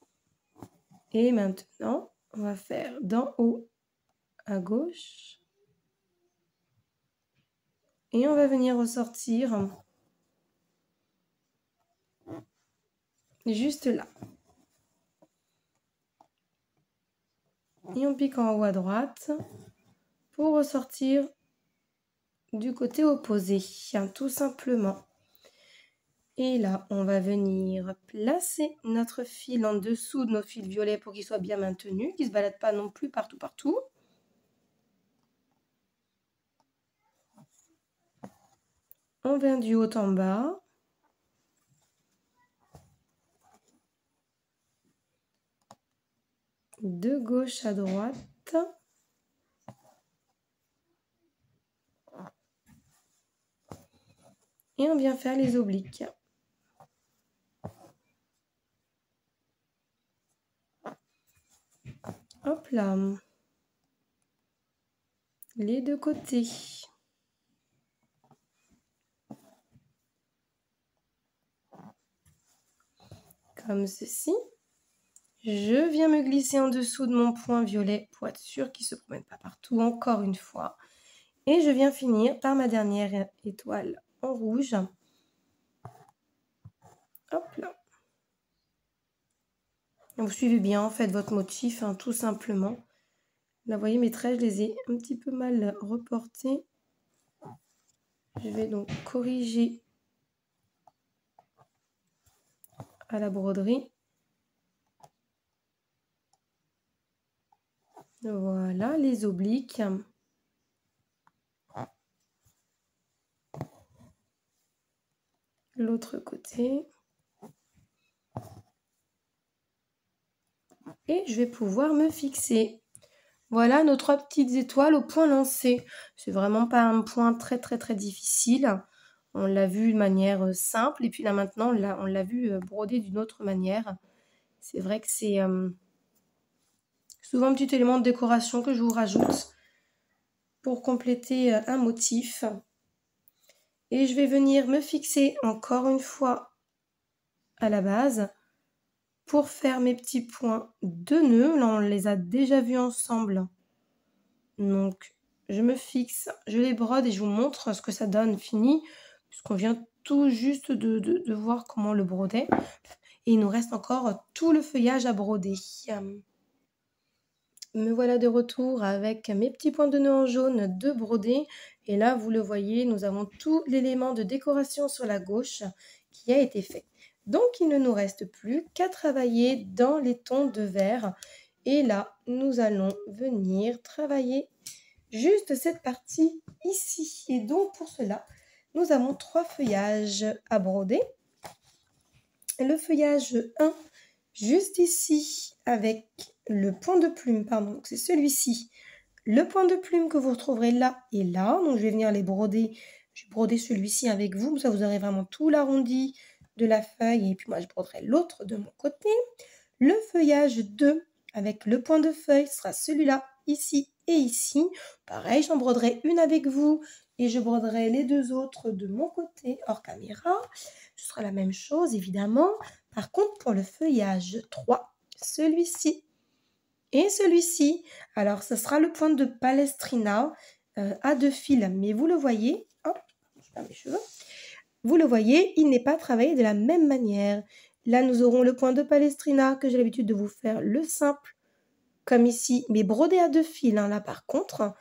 Et maintenant, on va faire d'en haut à gauche. Et on va venir ressortir juste là. Et on pique en haut à droite pour ressortir du côté opposé, tout simplement. Et là, on va venir placer notre fil en dessous de nos fils violets pour qu'il soit bien maintenu, qu'il ne se balade pas non plus partout. On vient du haut en bas. De gauche à droite. Et on vient faire les obliques. Hop là. Les deux côtés. Comme ceci. Je viens me glisser en dessous de mon point violet pour être sûr qu'il ne se promène pas partout, encore une fois. Et je viens finir par ma dernière étoile en rouge. Hop là. Vous suivez bien en fait votre motif, hein, tout simplement. Là, vous voyez, mes traits, je les ai un petit peu mal reportés. Je vais donc corriger à la broderie. Voilà, les obliques. L'autre côté. Et je vais pouvoir me fixer. Voilà nos 3 petites étoiles au point lancé. C'est vraiment pas un point très difficile. On l'a vu de manière simple et puis là maintenant on l'a vu broder d'une autre manière. C'est vrai que c'est souvent un petit élément de décoration que je vous rajoute pour compléter un motif. Et je vais venir me fixer encore une fois à la base pour faire mes petits points de nœuds. Là on les a déjà vus ensemble. Donc je me fixe, je les brode et je vous montre ce que ça donne fini, puisqu'on vient tout juste de voir comment le broder. Et il nous reste encore tout le feuillage à broder. Me voilà de retour avec mes petits points de nœud en jaune de broder. Et là, vous le voyez, nous avons tout l'élément de décoration sur la gauche qui a été fait. Donc, il ne nous reste plus qu'à travailler dans les tons de vert. Et là, nous allons venir travailler juste cette partie ici. Et donc, pour cela, nous avons 3 feuillages à broder. Le feuillage 1, juste ici, avec le point de plume, pardon, c'est celui-ci. Le point de plume que vous retrouverez là et là. Donc, je vais venir les broder. Je vais broder celui-ci avec vous. Ça, vous aurez vraiment tout l'arrondi de la feuille. Et puis, moi, je broderai l'autre de mon côté. Le feuillage 2, avec le point de feuille, sera celui-là, ici et ici. Pareil, j'en broderai une avec vous. Et je broderai les 2 autres de mon côté, hors caméra. Ce sera la même chose, évidemment. Par contre, pour le feuillage 3, celui-ci et celui-ci, alors ce sera le point de Palestrina à 2 fils. Mais vous le voyez, hop, je perds mes cheveux. Vous le voyez, il n'est pas travaillé de la même manière. Là, nous aurons le point de Palestrina que j'ai l'habitude de vous faire le simple, comme ici, mais brodé à 2 fils, là par contre.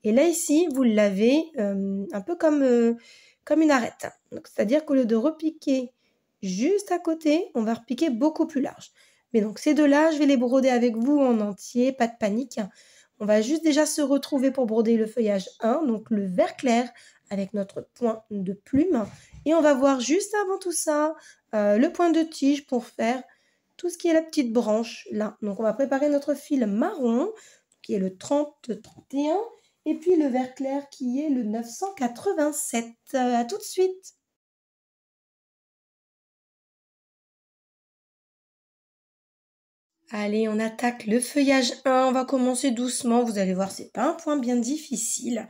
Et là, ici, vous l'avez un peu comme une arête. C'est-à-dire qu'au lieu de repiquer juste à côté, on va repiquer beaucoup plus large. Mais donc, ces 2-là, je vais les broder avec vous en entier, pas de panique. On va juste déjà se retrouver pour broder le feuillage 1, donc le vert clair avec notre point de plume. Et on va voir juste avant tout ça le point de tige pour faire tout ce qui est la petite branche là. Donc, on va préparer notre fil marron, qui est le 30-31. Et puis le vert clair qui est le 987. À tout de suite. Allez, on attaque le feuillage 1. On va commencer doucement. Vous allez voir, c'est pas un point bien difficile.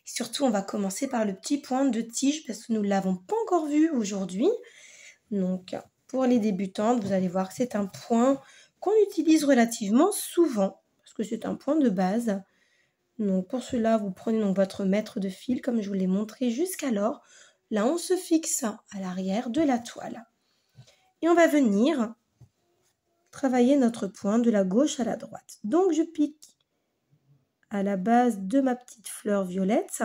Et surtout, on va commencer par le petit point de tige parce que nous ne l'avons pas encore vu aujourd'hui. Donc, pour les débutantes, vous allez voir que c'est un point qu'on utilise relativement souvent parce que c'est un point de base. Donc pour cela, vous prenez donc votre mètre de fil comme je vous l'ai montré jusqu'alors. Là, on se fixe à l'arrière de la toile. Et on va venir travailler notre point de la gauche à la droite. Donc je pique à la base de ma petite fleur violette,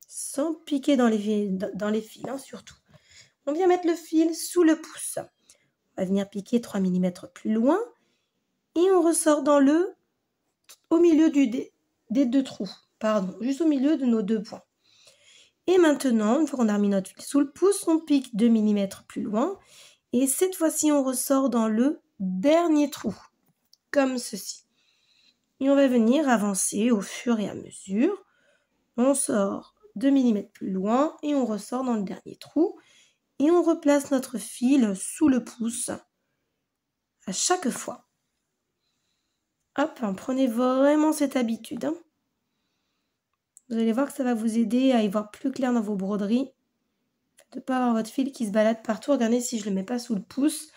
sans piquer dans les fils, hein, surtout. On vient mettre le fil sous le pouce. On va venir piquer 3 mm plus loin et on ressort au milieu des 2 trous, pardon, juste au milieu de nos 2 points. Et maintenant, une fois qu'on a remis notre fil sous le pouce, on pique 2 mm plus loin. Et cette fois-ci, on ressort dans le dernier trou, comme ceci. Et on va venir avancer au fur et à mesure. On sort 2 mm plus loin et on ressort dans le dernier trou. Et on replace notre fil sous le pouce à chaque fois. Hop, prenez vraiment cette habitude. Hein. Vous allez voir que ça va vous aider à y voir plus clair dans vos broderies. De ne pas avoir votre fil qui se balade partout. Regardez si je ne le mets pas sous le pouce.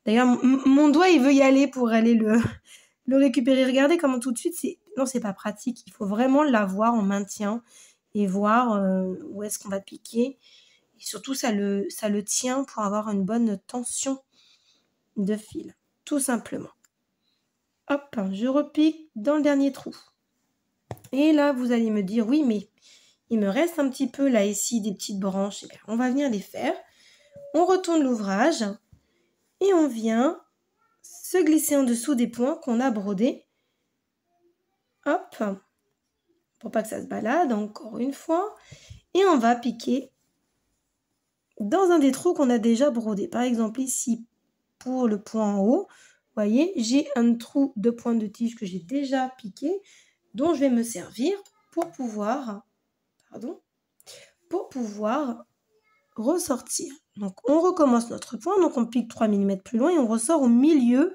D'ailleurs, mon doigt, il veut y aller pour aller le récupérer. Regardez comment tout de suite, non, c'est pas pratique. Il faut vraiment l'avoir en maintien et voir où est-ce qu'on va piquer. Et surtout, ça le tient pour avoir une bonne tension de fil, tout simplement. Hop, je repique dans le dernier trou. Et là, vous allez me dire, oui, mais il me reste un petit peu là, ici, des petites branches. Eh bien, on va venir les faire. On retourne l'ouvrage et on vient se glisser en dessous des points qu'on a brodés. Hop, pour pas que ça se balade, encore une fois. Et on va piquer dans un des trous qu'on a déjà brodé. Par exemple, ici, pour le point en haut, vous voyez, j'ai un trou de pointe de tige que j'ai déjà piqué, dont je vais me servir pour pouvoir, ressortir. Donc, on recommence notre point, donc on pique 3 mm plus loin et on ressort au milieu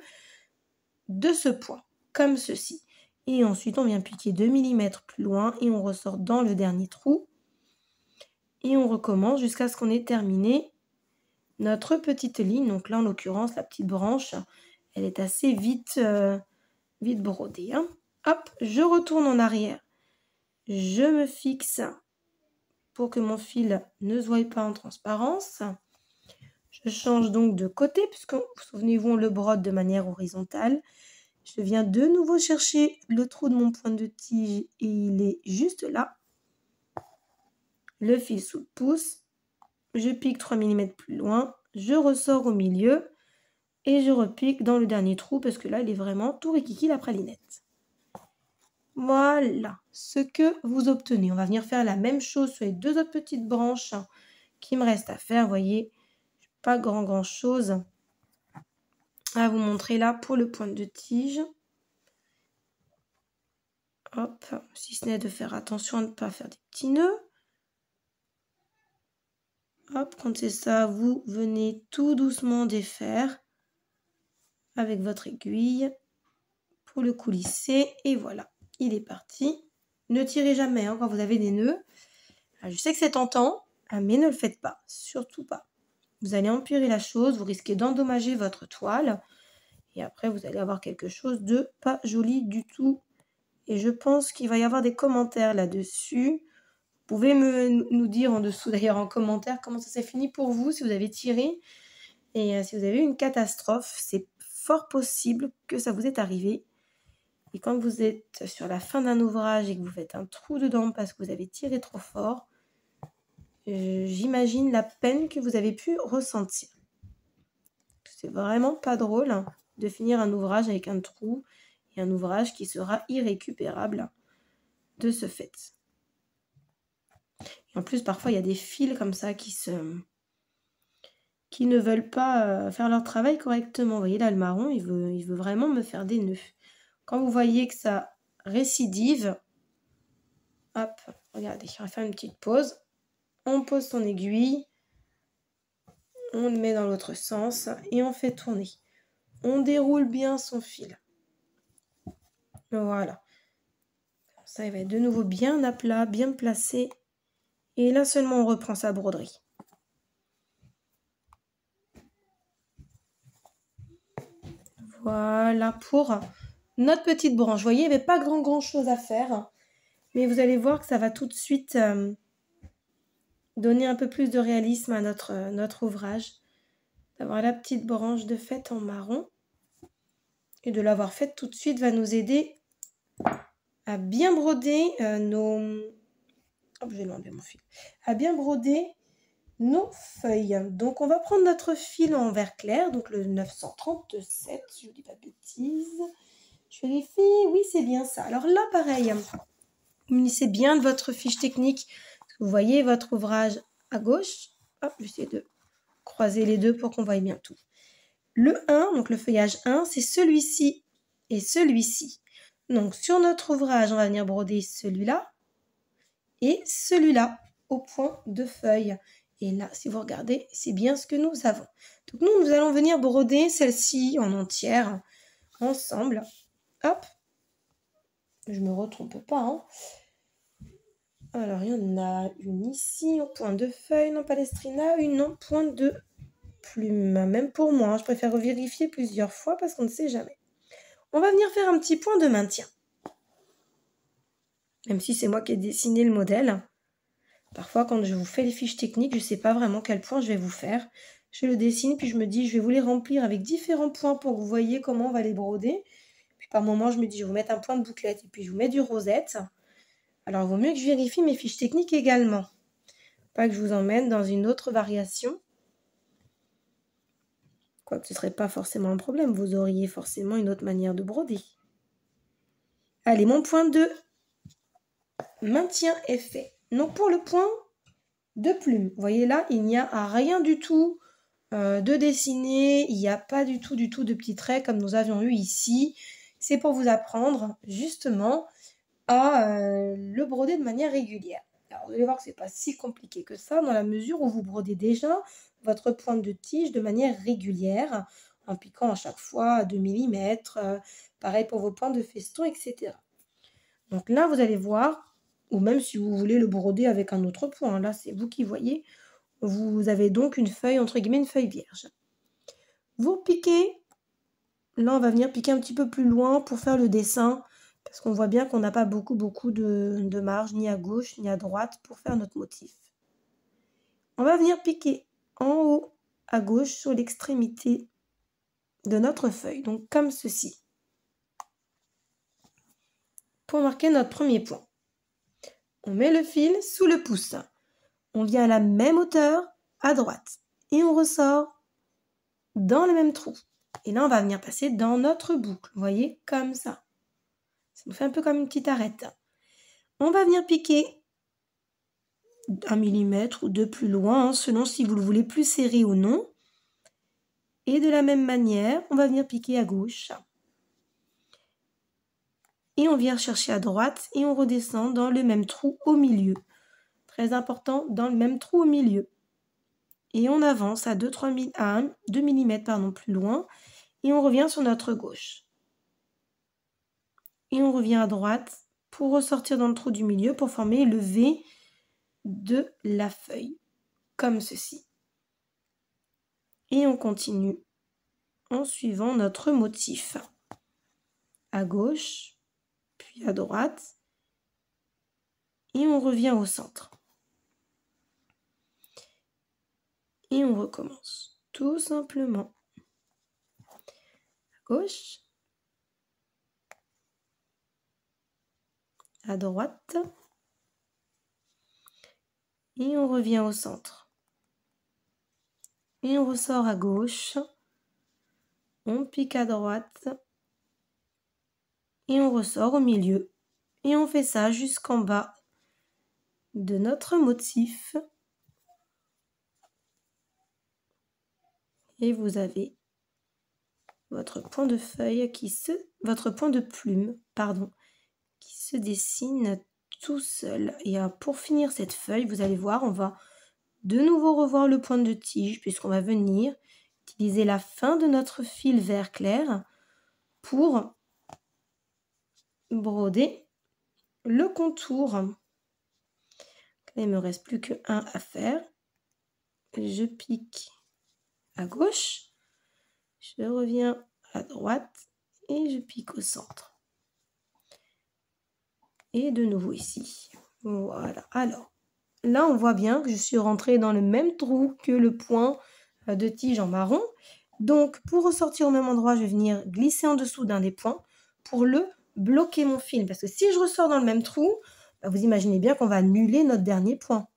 de ce point, comme ceci. Et ensuite, on vient piquer 2 mm plus loin et on ressort dans le dernier trou. Et on recommence jusqu'à ce qu'on ait terminé notre petite ligne. Donc là, en l'occurrence, la petite branche, elle est assez vite brodée. Hein. Hop, je retourne en arrière. Je me fixe pour que mon fil ne se voie pas en transparence. Je change donc de côté, puisque, souvenez-vous, on le brode de manière horizontale. Je viens de nouveau chercher le trou de mon point de tige et il est juste là. Le fil sous le pouce. Je pique 3 mm plus loin. Je ressors au milieu et je repique dans le dernier trou parce que là, il est vraiment tout rikiki la pralinette. Voilà ce que vous obtenez. On va venir faire la même chose sur les deux autres petites branches qui me restent à faire. Vous voyez, pas grand chose à vous montrer là pour le point de tige. Hop, si ce n'est de faire attention à ne pas faire des petits nœuds. Hop, quand c'est ça, vous venez tout doucement défaire avec votre aiguille pour le coulisser. Et voilà, il est parti. Ne tirez jamais hein, quand vous avez des nœuds. Alors, je sais que c'est tentant, mais ne le faites pas, surtout pas. Vous allez empirer la chose, vous risquez d'endommager votre toile. Et après, vous allez avoir quelque chose de pas joli du tout. Et je pense qu'il va y avoir des commentaires là-dessus. Vous pouvez nous dire en dessous, d'ailleurs, en commentaire, comment ça s'est fini pour vous, si vous avez tiré. Et si vous avez eu une catastrophe, c'est fort possible que ça vous est arrivé. Et quand vous êtes sur la fin d'un ouvrage et que vous faites un trou dedans parce que vous avez tiré trop fort, j'imagine la peine que vous avez pu ressentir. C'est vraiment pas drôle hein, de finir un ouvrage avec un trou et un ouvrage qui sera irrécupérable de ce fait. Et en plus, parfois, il y a des fils comme ça qui ne veulent pas faire leur travail correctement. Vous voyez, là, le marron, il veut vraiment me faire des nœuds. Quand vous voyez que ça récidive, hop, regardez, on va faire une petite pause. On pose son aiguille, on le met dans l'autre sens et on fait tourner. On déroule bien son fil. Voilà. Ça, il va être de nouveau bien à plat, bien placé. Et là seulement, on reprend sa broderie. Voilà pour notre petite branche. Vous voyez, il n'y avait pas grand chose à faire. Mais vous allez voir que ça va tout de suite donner un peu plus de réalisme à notre ouvrage. D'avoir la petite branche de fête en marron. Et de l'avoir faite tout de suite va nous aider à bien broder je vais l'enlever mon fil. À bien broder nos feuilles. Donc on va prendre notre fil en vert clair, donc le 937, je ne dis pas de bêtises. Je vérifie, oui c'est bien ça. Alors là pareil, munissez bien de votre fiche technique. Vous voyez votre ouvrage à gauche. Hop, je vais essayer de croiser les deux pour qu'on voie bien tout. Le 1, donc le feuillage 1, c'est celui-ci et celui-ci. Donc sur notre ouvrage, on va venir broder celui-là et celui-là au point de feuille. Et là, si vous regardez, c'est bien ce que nous avons. Donc nous allons venir broder celle-ci en entière, ensemble. Hop, je ne me retrompe pas. Hein. Alors, il y en a une ici, au point de feuille, non palestrina, une en point de plume. Même pour moi, hein, je préfère vérifier plusieurs fois parce qu'on ne sait jamais. On va venir faire un petit point de maintien. Même si c'est moi qui ai dessiné le modèle. Parfois, quand je vous fais les fiches techniques, je ne sais pas vraiment quel point je vais vous faire. Je le dessine, puis je me dis, je vais vous les remplir avec différents points pour que vous voyez comment on va les broder. Puis par moment, je me dis, je vais vous mettre un point de bouclette et puis je vous mets du rosette. Alors, il vaut mieux que je vérifie mes fiches techniques également. Pas que je vous emmène dans une autre variation. Quoique ce ne serait pas forcément un problème, vous auriez forcément une autre manière de broder. Allez, mon point de maintien est fait. Donc pour le point de plume, vous voyez là, il n'y a rien du tout de dessiner, il n'y a pas du tout de petits traits comme nous avions eu ici. C'est pour vous apprendre justement à le broder de manière régulière. Alors vous allez voir que ce n'est pas si compliqué que ça, dans la mesure où vous brodez déjà votre pointe de tige de manière régulière, en piquant à chaque fois à 2 mm, pareil pour vos points de feston, etc. Donc là, vous allez voir, ou même si vous voulez le broder avec un autre point, là c'est vous qui voyez, vous avez donc une feuille, entre guillemets, une feuille vierge. Vous piquez, là on va venir piquer un petit peu plus loin pour faire le dessin, parce qu'on voit bien qu'on n'a pas beaucoup de marge, ni à gauche, ni à droite, pour faire notre motif. On va venir piquer en haut, à gauche, sur l'extrémité de notre feuille, donc comme ceci, pour marquer notre premier point. On met le fil sous le pouce. On vient à la même hauteur, à droite, et on ressort dans le même trou. Et là, on va venir passer dans notre boucle, vous voyez, comme ça. Ça nous fait un peu comme une petite arête. On va venir piquer 1 mm ou 2 plus loin, selon si vous le voulez plus serré ou non. Et de la même manière, on va venir piquer à gauche. Et on vient chercher à droite et on redescend dans le même trou au milieu. Très important, dans le même trou au milieu. Et on avance à 2 mm plus loin et on revient sur notre gauche. Et on revient à droite pour ressortir dans le trou du milieu pour former le V de la feuille, comme ceci. Et on continue en suivant notre motif. À gauche, puis à droite, et on revient au centre. Et on recommence, tout simplement. À gauche, à droite, et on revient au centre. Et on ressort à gauche, on pique à droite, et on ressort au milieu. Et on fait ça jusqu'en bas de notre motif. Et vous avez votre point de feuille votre point de plume, qui se dessine tout seul. Et pour finir cette feuille, vous allez voir, on va de nouveau revoir le point de tige puisqu'on va venir utiliser la fin de notre fil vert clair pour broder le contour. Là, il me reste plus que un à faire. Je pique à gauche, je reviens à droite et je pique au centre. Et de nouveau ici. Voilà. Alors, là, on voit bien que je suis rentrée dans le même trou que le point de tige en marron. Donc, pour ressortir au même endroit, je vais venir glisser en dessous d'un des points pour le bloquer mon fil. Parce que si je ressors dans le même trou, vous imaginez bien qu'on va annuler notre dernier point.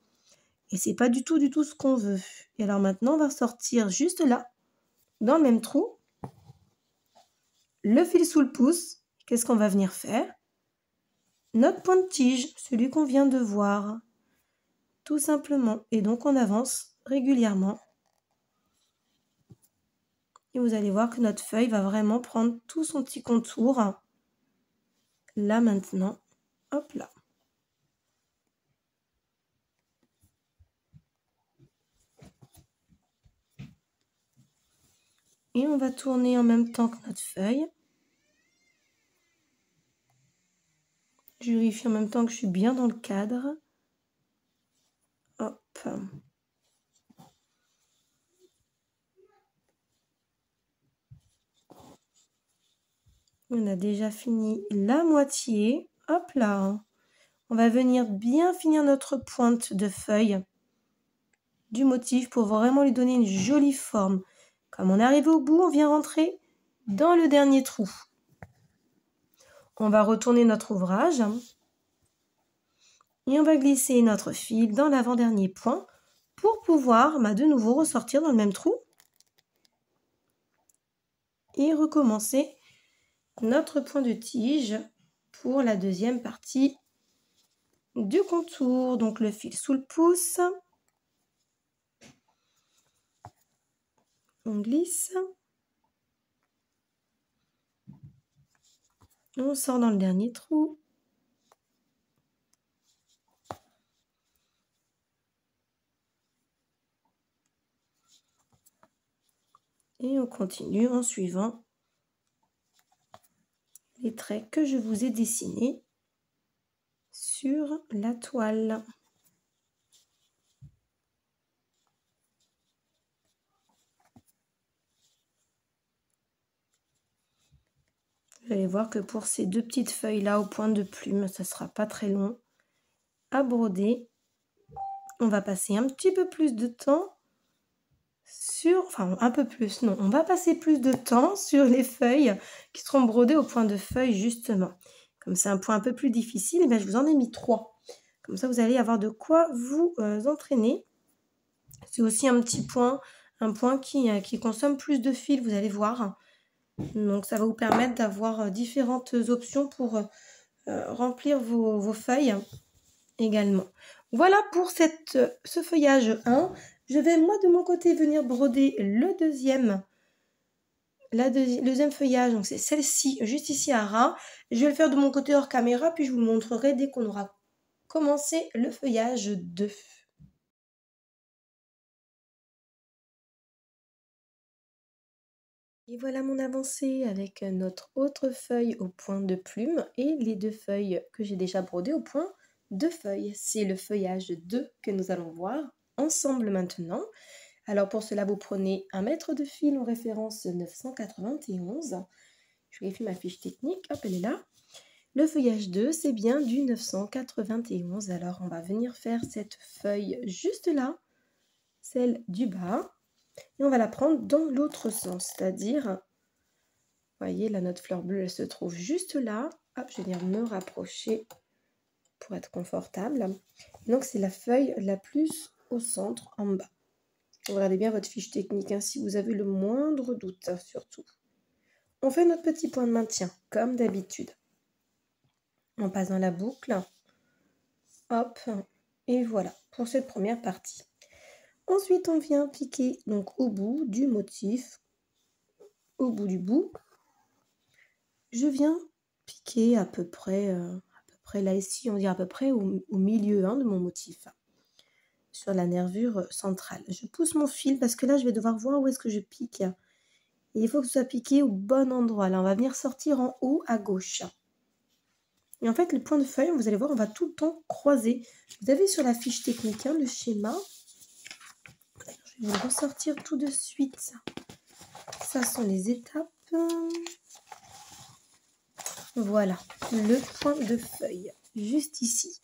Et c'est pas du tout ce qu'on veut. Et alors maintenant, on va sortir juste là, dans le même trou. Le fil sous le pouce. Qu'est-ce qu'on va venir faire? Notre point de tige, celui qu'on vient de voir. Tout simplement. Et donc, on avance régulièrement. Et vous allez voir que notre feuille va vraiment prendre tout son petit contour. Là, maintenant. Hop là. Et on va tourner en même temps que notre feuille. Je vérifie en même temps que je suis bien dans le cadre. Hop. On a déjà fini la moitié. Hop là. On va venir bien finir notre pointe de feuille du motif pour vraiment lui donner une jolie forme. Comme on est arrivé au bout, on vient rentrer dans le dernier trou. On va retourner notre ouvrage et on va glisser notre fil dans l'avant-dernier point pour pouvoir de nouveau ressortir dans le même trou et recommencer notre point de tige pour la deuxième partie du contour. Donc le fil sous le pouce, on glisse, on sort dans le dernier trou. Et on continue en suivant les traits que je vous ai dessinés sur la toile. Vous allez voir que pour ces deux petites feuilles là au point de plume, ça ne sera pas très long à broder. On va passer un petit peu plus de temps sur, enfin un peu plus, non, on va passer plus de temps sur les feuilles qui seront brodées au point de feuille justement. Comme c'est un point un peu plus difficile, eh bien, je vous en ai mis 3. Comme ça, vous allez avoir de quoi vous entraîner. C'est aussi un petit point, un point qui consomme plus de fil, vous allez voir. Donc, ça va vous permettre d'avoir différentes options pour remplir vos feuilles également. Voilà pour ce feuillage 1. Je vais, moi, de mon côté, venir broder le deuxième feuillage. Donc, c'est celle-ci, juste ici à ras. Je vais le faire de mon côté hors caméra, puis je vous le montrerai dès qu'on aura commencé le feuillage 2. Et voilà mon avancée avec notre autre feuille au point de plume et les 2 feuilles que j'ai déjà brodées au point de feuille. C'est le feuillage 2 que nous allons voir ensemble maintenant. Alors pour cela, vous prenez 1 mètre de fil en référence 991. Je vérifie ma fiche technique, hop, elle est là. Le feuillage 2, c'est bien du 991. Alors on va venir faire cette feuille juste là, celle du bas. Et on va la prendre dans l'autre sens, c'est-à-dire, vous voyez, là, notre fleur bleue, elle se trouve juste là. Hop, je vais venir me rapprocher pour être confortable. Donc, c'est la feuille la plus au centre, en bas. Regardez bien votre fiche technique, hein, si vous avez le moindre doute, hein, surtout. On fait notre petit point de maintien, comme d'habitude. On passe dans la boucle. Hop, et voilà, pour cette première partie. Ensuite, on vient piquer donc au bout du motif, au bout du bout. Je viens piquer à peu près là ici, on dirait à peu près au milieu de mon motif, sur la nervure centrale. Je pousse mon fil parce que là, je vais devoir voir où est-ce que je pique. Et il faut que ce soit piqué au bon endroit. Là, on va venir sortir en haut à gauche. Et en fait, le point de feuille, vous allez voir, on va tout le temps croiser. Vous avez sur la fiche technique le schéma. Je vais le ressortir tout de suite. Ça sont les étapes. Voilà, le point de feuille, juste ici.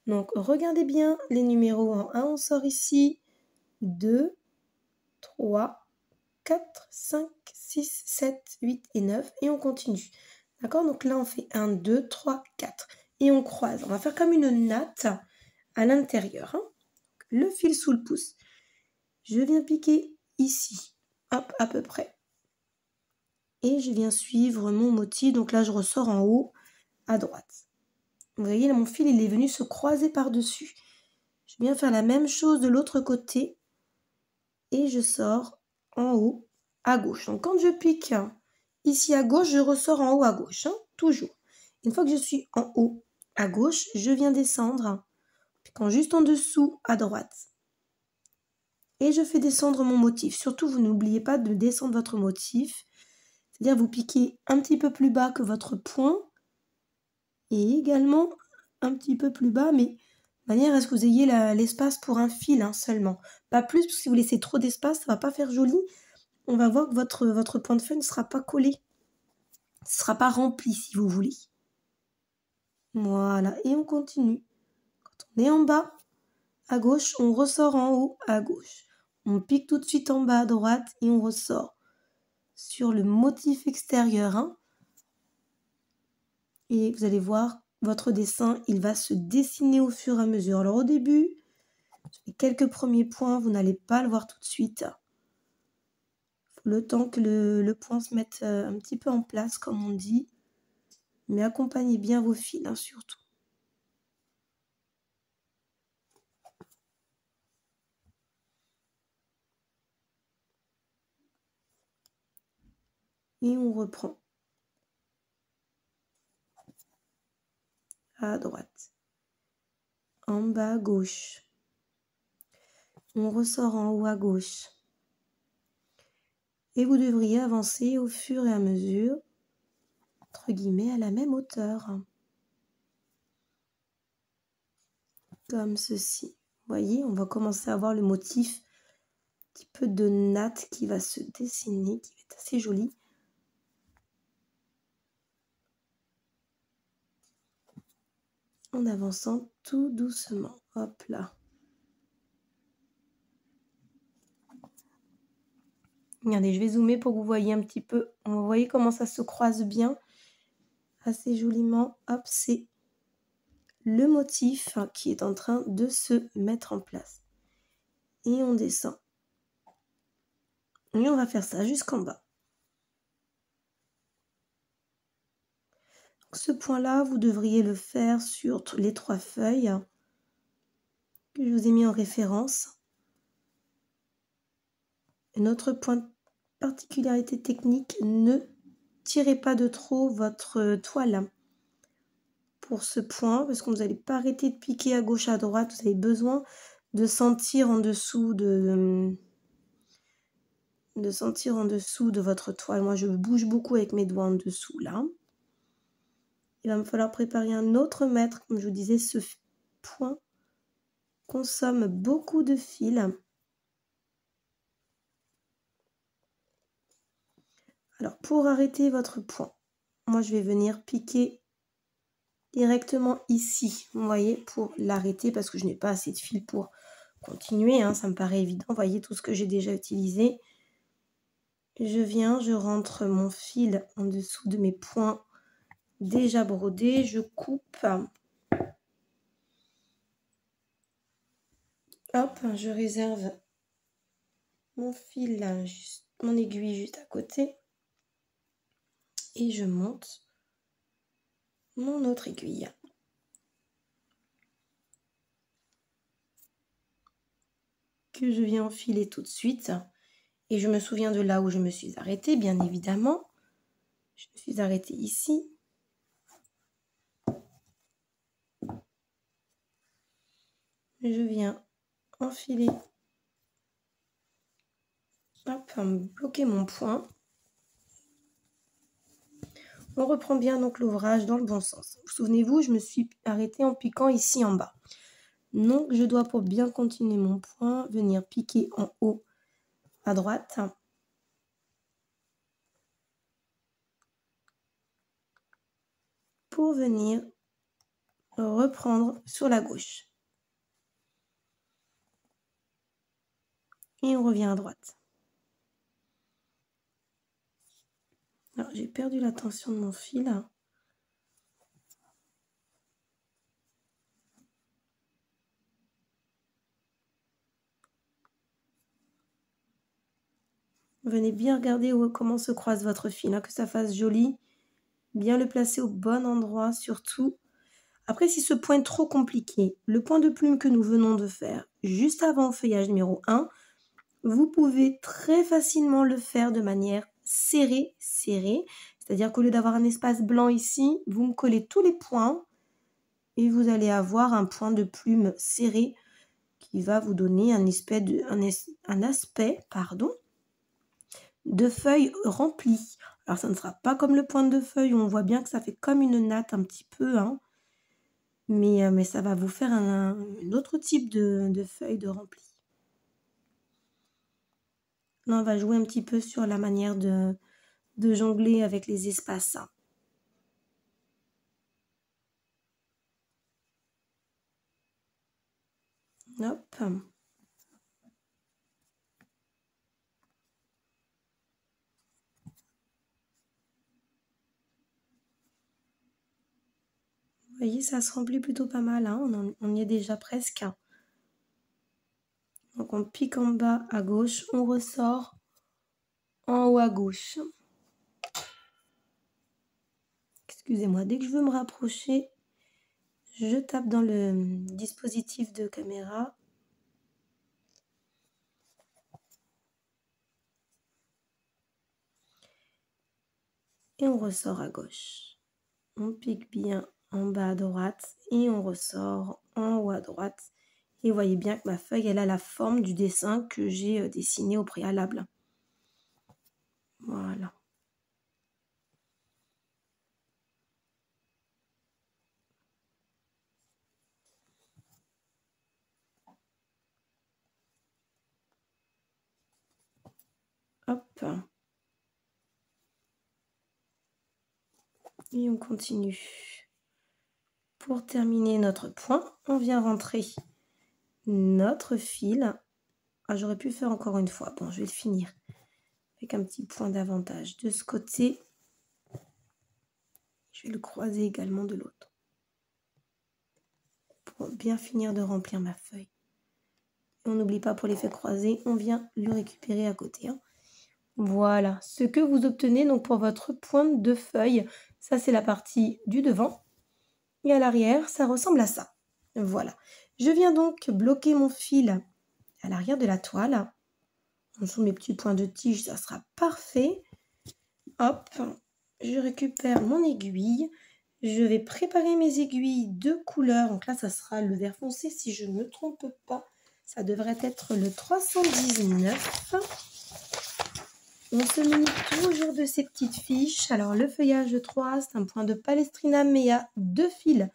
Donc, regardez bien les numéros en 1, on sort ici 2, 3, 4, 5, 6, 7, 8 et 9 et on continue. D'accord? Donc là, on fait 1, 2, 3, 4 et on croise. On va faire comme une natte à l'intérieur. Le fil sous le pouce. Je viens piquer ici, hop, à peu près. Et je viens suivre mon motif. Donc là, je ressors en haut à droite. Vous voyez, là, mon fil, il est venu se croiser par-dessus. Je viens faire la même chose de l'autre côté. Et je sors en haut à gauche. Donc, quand je pique ici à gauche, je ressors en haut à gauche. Toujours. Une fois que je suis en haut à gauche, je viens descendre. Piquant juste en dessous à droite. Et je fais descendre mon motif. Surtout, vous n'oubliez pas de descendre votre motif. C'est-à-dire, vous piquez un petit peu plus bas que votre point. Et également un petit peu plus bas, mais de manière à ce que vous ayez l'espace pour un fil seulement. Pas plus, parce que si vous laissez trop d'espace, ça ne va pas faire joli. On va voir que votre point de feuille ne sera pas collé. Ce ne sera pas rempli, si vous voulez. Voilà, et on continue. Quand on est en bas, à gauche, on ressort en haut, à gauche. On pique tout de suite en bas, à droite, et on ressort sur le motif extérieur. Et vous allez voir, votre dessin, il va se dessiner au fur et à mesure. Alors au début, je fais quelques premiers points, vous n'allez pas le voir tout de suite. Il le temps que le point se mette un petit peu en place, comme on dit. Mais accompagnez bien vos fils, hein, surtout. Et on reprend à droite, en bas à gauche. On ressort en haut à gauche. Et vous devriez avancer au fur et à mesure, entre guillemets, à la même hauteur. Comme ceci. Vous voyez, on va commencer à voir le motif, un petit peu de natte qui va se dessiner, qui va être assez joli. En avançant tout doucement. Hop là. Regardez, je vais zoomer pour que vous voyez un petit peu. Vous voyez comment ça se croise bien, assez joliment. Hop, c'est le motif qui est en train de se mettre en place. Et on descend. Et on va faire ça jusqu'en bas. Ce point-là, vous devriez le faire sur les 3 feuilles que je vous ai mis en référence. Notre point de particularité technique, ne tirez pas de trop votre toile pour ce point, parce que vous n'allez pas arrêter de piquer à gauche, à droite. Vous avez besoin de sentir en dessous de votre toile. Moi, je bouge beaucoup avec mes doigts en dessous, là. Il va me falloir préparer un autre mètre. Comme je vous disais, ce point consomme beaucoup de fils. Alors, pour arrêter votre point, moi, je vais venir piquer directement ici, vous voyez, pour l'arrêter, parce que je n'ai pas assez de fil pour continuer, hein, ça me paraît évident. Vous voyez tout ce que j'ai déjà utilisé. Je viens, je rentre mon fil en dessous de mes points déjà brodés, je coupe. Hop, je réserve mon fil, là, mon aiguille juste à côté. Et je monte mon autre aiguille. Que je viens enfiler tout de suite. Et je me souviens de là où je me suis arrêtée, bien évidemment. Je me suis arrêtée ici. Je viens enfiler, hop, bloquer mon point. On reprend bien donc l'ouvrage dans le bon sens. Souvenez-vous, je me suis arrêtée en piquant ici en bas. Donc, je dois, pour bien continuer mon point, venir piquer en haut à droite. Pour venir reprendre sur la gauche. Et on revient à droite. Alors, j'ai perdu la tension de mon fil. Venez bien regarder comment se croise votre fil, hein, que ça fasse joli. Bien le placer au bon endroit surtout. Après, si ce point est trop compliqué, le point de plume que nous venons de faire juste avant le feuillage numéro 1, vous pouvez très facilement le faire de manière serrée. C'est-à-dire qu'au lieu d'avoir un espace blanc ici, vous me collez tous les points et vous allez avoir un point de plume serré qui va vous donner un aspect de feuille remplie. Alors, ça ne sera pas comme le point de feuille où on voit bien que ça fait comme une natte un petit peu, hein. Mais ça va vous faire un autre type de feuille de rempli. Là, on va jouer un petit peu sur la manière de jongler avec les espaces. Hop. Vous voyez, ça se remplit plutôt pas mal, hein. On y est déjà presque. Donc, on pique en bas à gauche, on ressort en haut à gauche. Excusez-moi, dès que je veux me rapprocher, je tape dans le dispositif de caméra. Et on ressort à gauche. On pique bien en bas à droite et on ressort en haut à droite. Et vous voyez bien que ma feuille, elle a la forme du dessin que j'ai dessiné au préalable. Voilà. Hop. Et on continue. Pour terminer notre point, on vient rentrer notre fil. Ah, j'aurais pu faire encore une fois. Bon, je vais le finir avec un petit point d'avantage de ce côté. Je vais le croiser également de l'autre. Pour bien finir de remplir ma feuille. Et on n'oublie pas pour l'effet croisé, on vient le récupérer à côté. Hein. Voilà, ce que vous obtenez donc pour votre pointe de feuille, ça c'est la partie du devant. Et à l'arrière, ça ressemble à ça. Voilà. Je viens donc bloquer mon fil à l'arrière de la toile. En dessous mes petits points de tige, ça sera parfait. Hop, je récupère mon aiguille. Je vais préparer mes aiguilles de couleur. Donc là, ça sera le vert foncé si je ne me trompe pas. Ça devrait être le 319. On se munit toujours de ces petites fiches. Alors, le feuillage 3, c'est un point de Palestrina, mais il y a 2 fils.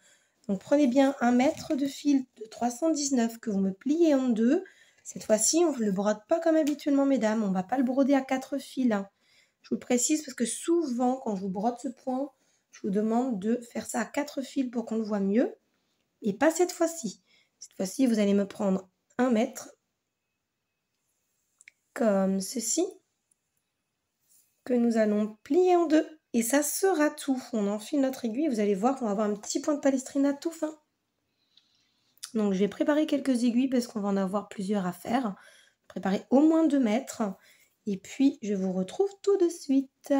Donc, prenez bien 1 mètre de fil de 319 que vous me pliez en 2. Cette fois-ci, on ne le brode pas comme habituellement, mesdames. On ne va pas le broder à 4 fils. Hein. Je vous le précise parce que souvent, quand je vous brode ce point, je vous demande de faire ça à 4 fils pour qu'on le voit mieux. Et pas cette fois-ci. Cette fois-ci, vous allez me prendre 1 mètre, comme ceci, que nous allons plier en 2. Et ça sera tout. On enfile notre aiguille. Vous allez voir qu'on va avoir un petit point de Palestrina tout fin. Donc, je vais préparer quelques aiguilles parce qu'on va en avoir plusieurs à faire. Préparer au moins 2 mètres. Et puis, je vous retrouve tout de suite.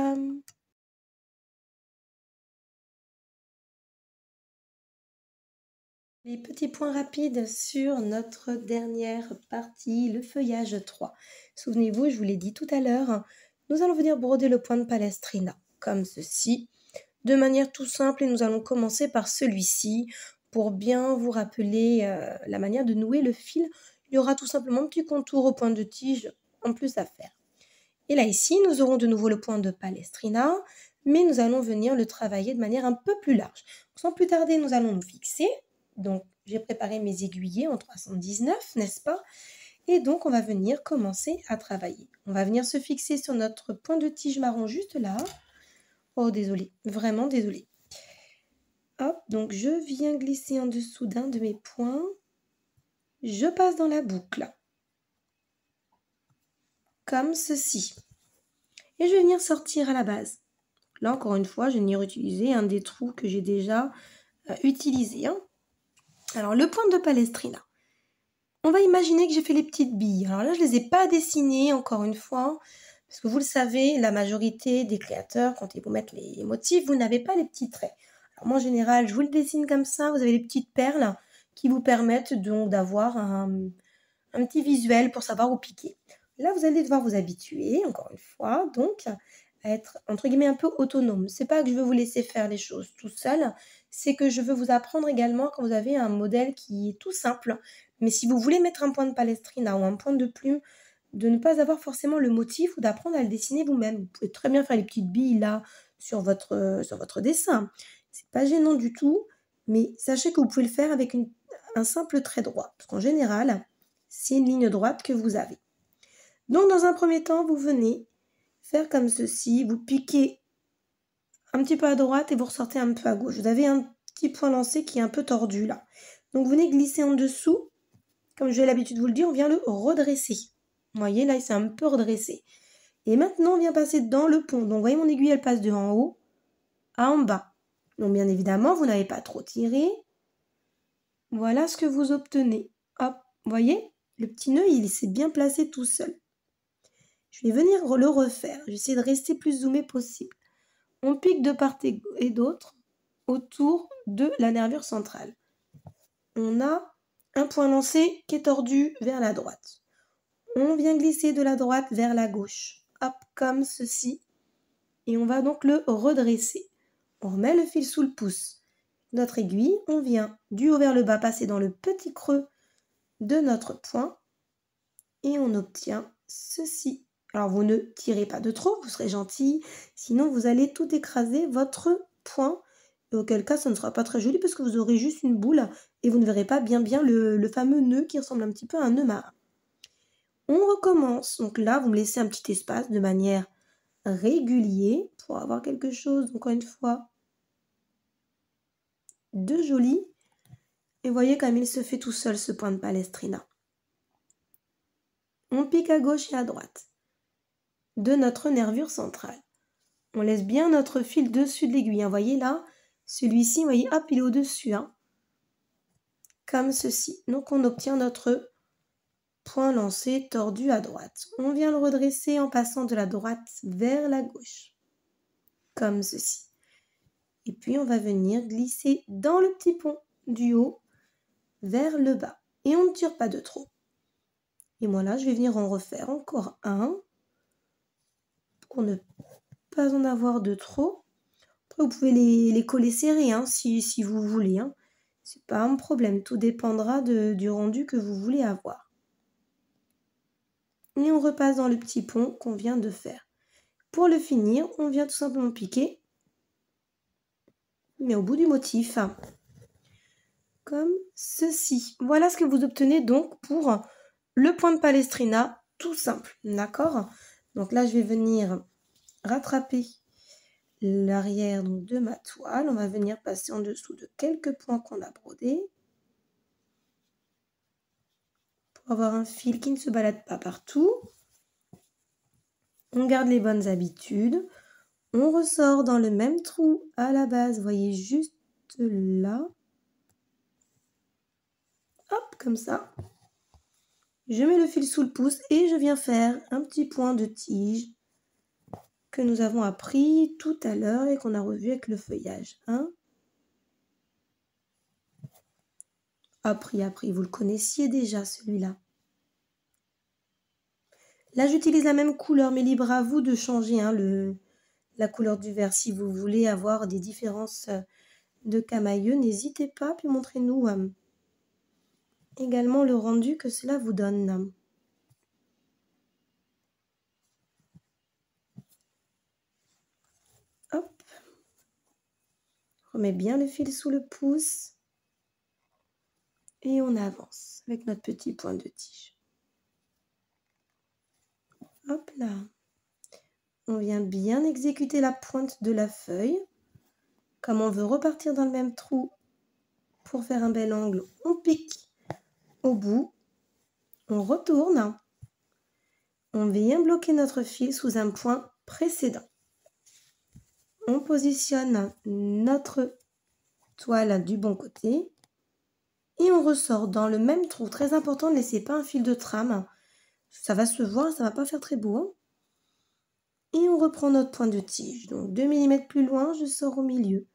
Les petits points rapides sur notre dernière partie, le feuillage 3. Souvenez-vous, je vous l'ai dit tout à l'heure, nous allons venir broder le point de Palestrina, comme ceci, de manière tout simple, et nous allons commencer par celui-ci, pour bien vous rappeler la manière de nouer le fil. Il y aura tout simplement un petit contour au point de tige en plus à faire. Et là, ici, nous aurons de nouveau le point de Palestrina, mais nous allons venir le travailler de manière un peu plus large. Sans plus tarder, nous allons nous fixer. Donc, j'ai préparé mes aiguillets en 319, n'est-ce pas? Et donc, on va venir commencer à travailler. On va venir se fixer sur notre point de tige marron juste là. Oh, désolé, vraiment désolé. Hop, donc je viens glisser en dessous d'un de mes points. Je passe dans la boucle. Comme ceci. Et je vais venir sortir à la base. Là, encore une fois, je vais venir utiliser un des trous que j'ai déjà utilisé. Hein. Alors, le point de Palestrina. On va imaginer que j'ai fait les petites billes. Alors là, je ne les ai pas dessinées, encore une fois, parce que vous le savez, la majorité des créateurs, quand ils vous mettent les motifs, vous n'avez pas les petits traits. Alors moi, en général, je vous le dessine comme ça. Vous avez les petites perles qui vous permettent donc d'avoir un petit visuel pour savoir où piquer. Là, vous allez devoir vous habituer, encore une fois, donc, à être, entre guillemets, un peu autonome. C'est pas que je veux vous laisser faire les choses tout seul, c'est que je veux vous apprendre également quand vous avez un modèle qui est tout simple. Mais si vous voulez mettre un point de Palestrina ou un point de plume, de ne pas avoir forcément le motif ou d'apprendre à le dessiner vous-même. Vous pouvez très bien faire les petites billes là sur votre dessin. C'est pas gênant du tout, mais sachez que vous pouvez le faire avec un simple trait droit. Parce qu'en général, c'est une ligne droite que vous avez. Donc, dans un premier temps, vous venez faire comme ceci. Vous piquez un petit peu à droite et vous ressortez un peu à gauche. Vous avez un petit point lancé qui est un peu tordu là. Donc, vous venez glisser en dessous. Comme j'ai l'habitude de vous le dire, on vient le redresser. Vous voyez, là, il s'est un peu redressé. Et maintenant, on vient passer dans le pont. Donc, vous voyez, mon aiguille, elle passe de en haut à en bas. Donc, bien évidemment, vous n'avez pas trop tiré. Voilà ce que vous obtenez. Hop, vous voyez, le petit nœud, il s'est bien placé tout seul. Je vais venir le refaire. Je vais essayer de rester plus zoomé possible. On pique de part et d'autre autour de la nervure centrale. On a un point lancé qui est tordu vers la droite. On vient glisser de la droite vers la gauche. Hop, comme ceci. Et on va donc le redresser. On remet le fil sous le pouce. Notre aiguille, on vient du haut vers le bas passer dans le petit creux de notre point. Et on obtient ceci. Alors, vous ne tirez pas de trop, vous serez gentil. Sinon, vous allez tout écraser votre point. Et auquel cas, ça ne sera pas très joli parce que vous aurez juste une boule et vous ne verrez pas bien le fameux nœud qui ressemble un petit peu à un nœud marin. On recommence. Donc là, vous me laissez un petit espace de manière régulière pour avoir quelque chose, encore une fois, de joli. Et voyez comme il se fait tout seul ce point de Palestrina. On pique à gauche et à droite de notre nervure centrale. On laisse bien notre fil dessus de l'aiguille. Vous voyez là, celui-ci, vous voyez, hop, il est au-dessus. Comme ceci. Donc on obtient notre point lancé tordu à droite. On vient le redresser en passant de la droite vers la gauche. Comme ceci. Et puis on va venir glisser dans le petit pont du haut vers le bas. Et on ne tire pas de trop. Et moi là, je vais venir en refaire encore un. Pour ne pas en avoir de trop. Après, vous pouvez les coller serrés si vous voulez. C'est pas un problème. Tout dépendra du rendu que vous voulez avoir. Et on repasse dans le petit pont qu'on vient de faire. Pour le finir, on vient tout simplement piquer, mais au bout du motif. Comme ceci. Voilà ce que vous obtenez donc pour le point de Palestrina, tout simple. D'accord? Donc là, je vais venir rattraper l'arrière de ma toile. On va venir passer en dessous de quelques points qu'on a brodés. Pour avoir un fil qui ne se balade pas partout. On garde les bonnes habitudes. On ressort dans le même trou à la base. Vous voyez juste là. Hop, comme ça. Je mets le fil sous le pouce et je viens faire un petit point de tige que nous avons appris tout à l'heure et qu'on a revu avec le feuillage. Appris, vous le connaissiez déjà celui-là. Là, j'utilise la même couleur, mais libre à vous de changer la couleur du verre. Si vous voulez avoir des différences de camailleux, n'hésitez pas, puis montrez-nous également le rendu que cela vous donne. Hop. Remets bien le fil sous le pouce. Et on avance avec notre petit point de tige. Hop là. On vient bien exécuter la pointe de la feuille. Comme on veut repartir dans le même trou pour faire un bel angle, on pique au bout. On retourne. On vient bloquer notre fil sous un point précédent. On positionne notre toile du bon côté. Et on ressort dans le même trou. Très important, ne laissez pas un fil de trame. Ça va se voir, ça va pas faire très beau. Et on reprend notre point de tige. Donc 2 mm plus loin, je sors au milieu.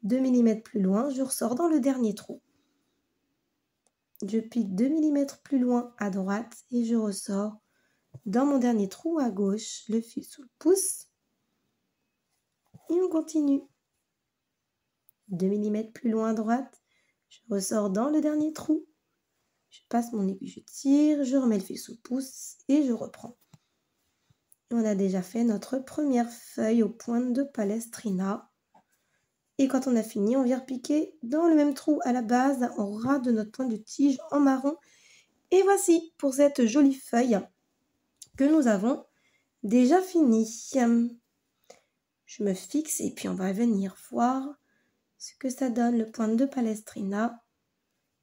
2 mm plus loin, je ressors dans le dernier trou. Je pique 2 mm plus loin à droite et je ressors dans mon dernier trou à gauche. Le fil sous le pouce. Et on continue. 2 mm plus loin à droite. Je ressors dans le dernier trou. Je passe mon aiguille, je tire, je remets le fil sous le pouce et je reprends. On a déjà fait notre première feuille aux pointes de Palestrina. Et quand on a fini, on vient repiquer dans le même trou à la base, en ras de notre point de tige en marron. Et voici pour cette jolie feuille que nous avons déjà fini. Je me fixe et puis on va venir voir ce que ça donne, le point de Palestrina,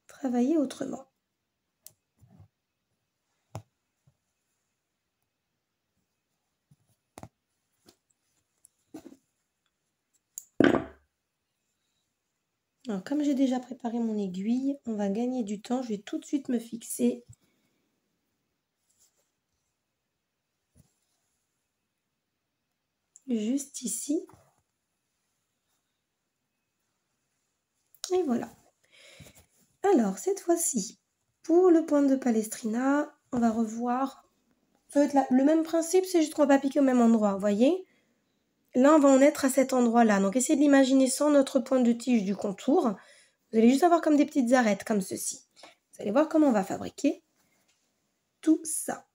travailler autrement. Alors, comme j'ai déjà préparé mon aiguille, on va gagner du temps. Je vais tout de suite me fixer juste ici. Et voilà. Alors, cette fois-ci, pour le point de Palestrina, on va revoir. Ça va être le même principe, c'est juste qu'on va pas piquer au même endroit, vous voyez? Là, on va en être à cet endroit-là. Donc, essayez de l'imaginer sans notre point de tige du contour. Vous allez juste avoir comme des petites arêtes, comme ceci. Vous allez voir comment on va fabriquer tout ça.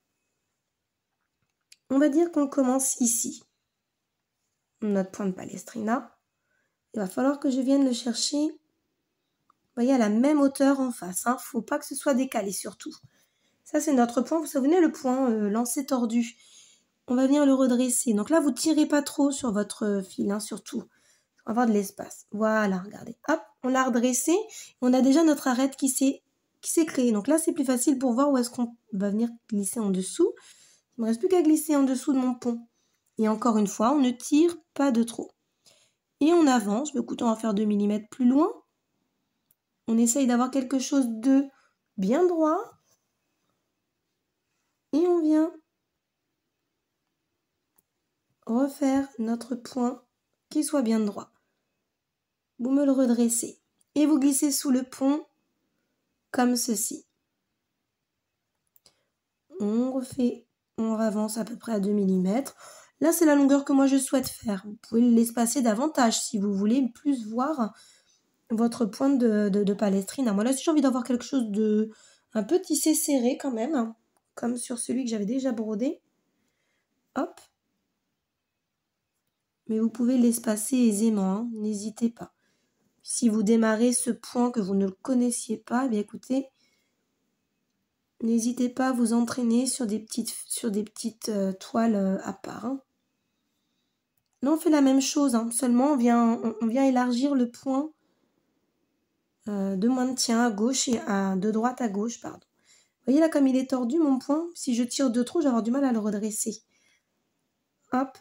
On va dire qu'on commence ici. Notre point de Palestrina. Il va falloir que je vienne le chercher, vous voyez, à la même hauteur en face. Hein. Faut pas que ce soit décalé surtout. Ça, c'est notre point. Vous vous souvenez, le point lancé tordu. On va venir le redresser. Donc là, vous tirez pas trop sur votre fil, hein, surtout. On va avoir de l'espace. Voilà, regardez. Hop, on l'a redressé. On a déjà notre arête qui s'est créée. Donc là, c'est plus facile pour voir où est-ce qu'on va venir glisser en dessous. Il ne me reste plus qu'à glisser en dessous de mon pont. Et encore une fois, on ne tire pas de trop. Et on avance. Écoutez, on va faire 2 mm plus loin. On essaye d'avoir quelque chose de bien droit. Et on vient refaire notre point qui soit bien droit. Vous me le redressez. Et vous glissez sous le pont comme ceci. On refait, on avance à peu près à 2 mm. Là, c'est la longueur que moi je souhaite faire. Vous pouvez l'espacer davantage si vous voulez plus voir votre pointe de Palestrina. Moi, là, si j'ai envie d'avoir quelque chose de un peu tissé serré quand même, hein, comme sur celui que j'avais déjà brodé. Hop. Mais vous pouvez l'espacer aisément, hein, n'hésitez pas. Si vous démarrez ce point que vous ne le connaissiez pas, eh bien écoutez, n'hésitez pas à vous entraîner sur des petites toiles à part. Hein. Là, on fait la même chose, hein, seulement on vient élargir le point de maintien à gauche et de droite à gauche, pardon. Vous voyez là, comme il est tordu, mon point, si je tire de trop, je vais avoir du mal à le redresser. Hop,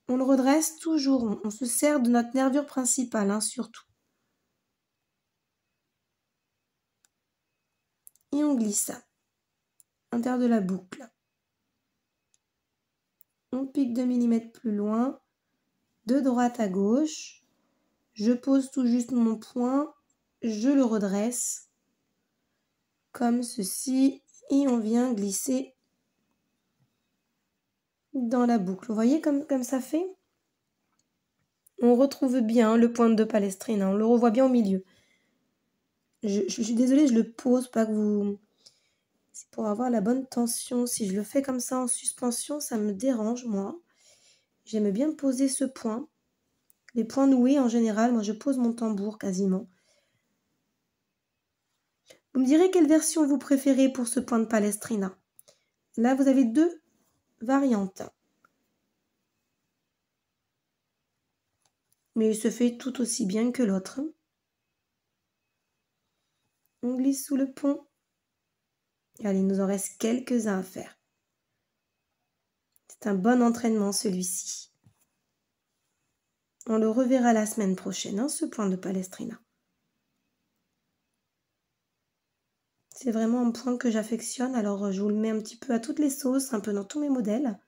on le redresse toujours, on se sert de notre nervure principale, hein, surtout. Et on glisse ça, à l'intérieur de la boucle. On pique 2 mm plus loin, de droite à gauche. Je pose tout juste mon point, je le redresse, comme ceci, et on vient glisser dans la boucle. Vous voyez comme ça fait? On retrouve bien le point de Palestrina, on le revoit bien au milieu. Je suis désolée, je le pose, pas que vous... C'est pour avoir la bonne tension. Si je le fais comme ça en suspension, ça me dérange, moi. J'aime bien poser ce point. Les points noués, en général, moi, je pose mon tambour quasiment. Vous me direz quelle version vous préférez pour ce point de Palestrina. Là, vous avez 2 variantes. Mais il se fait tout aussi bien que l'autre. On glisse sous le pont. Allez, il nous en reste quelques-uns à faire. C'est un bon entraînement, celui-ci. On le reverra la semaine prochaine, hein, ce point de Palestrina. C'est vraiment un point que j'affectionne, alors je vous le mets un petit peu à toutes les sauces, un peu dans tous mes modèles.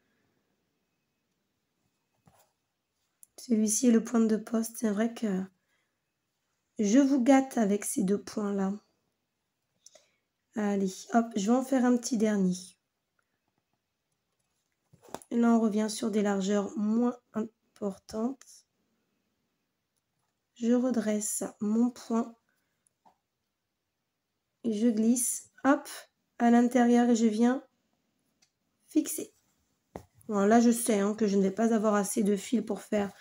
Celui-ci est le point de poste, c'est vrai que je vous gâte avec ces 2 points-là. Allez, hop, je vais en faire un petit dernier. Et là, on revient sur des largeurs moins importantes. Je redresse mon point. Et je glisse, hop, à l'intérieur et je viens fixer. Bon, là, je sais hein, que je ne vais pas avoir assez de fil pour faire...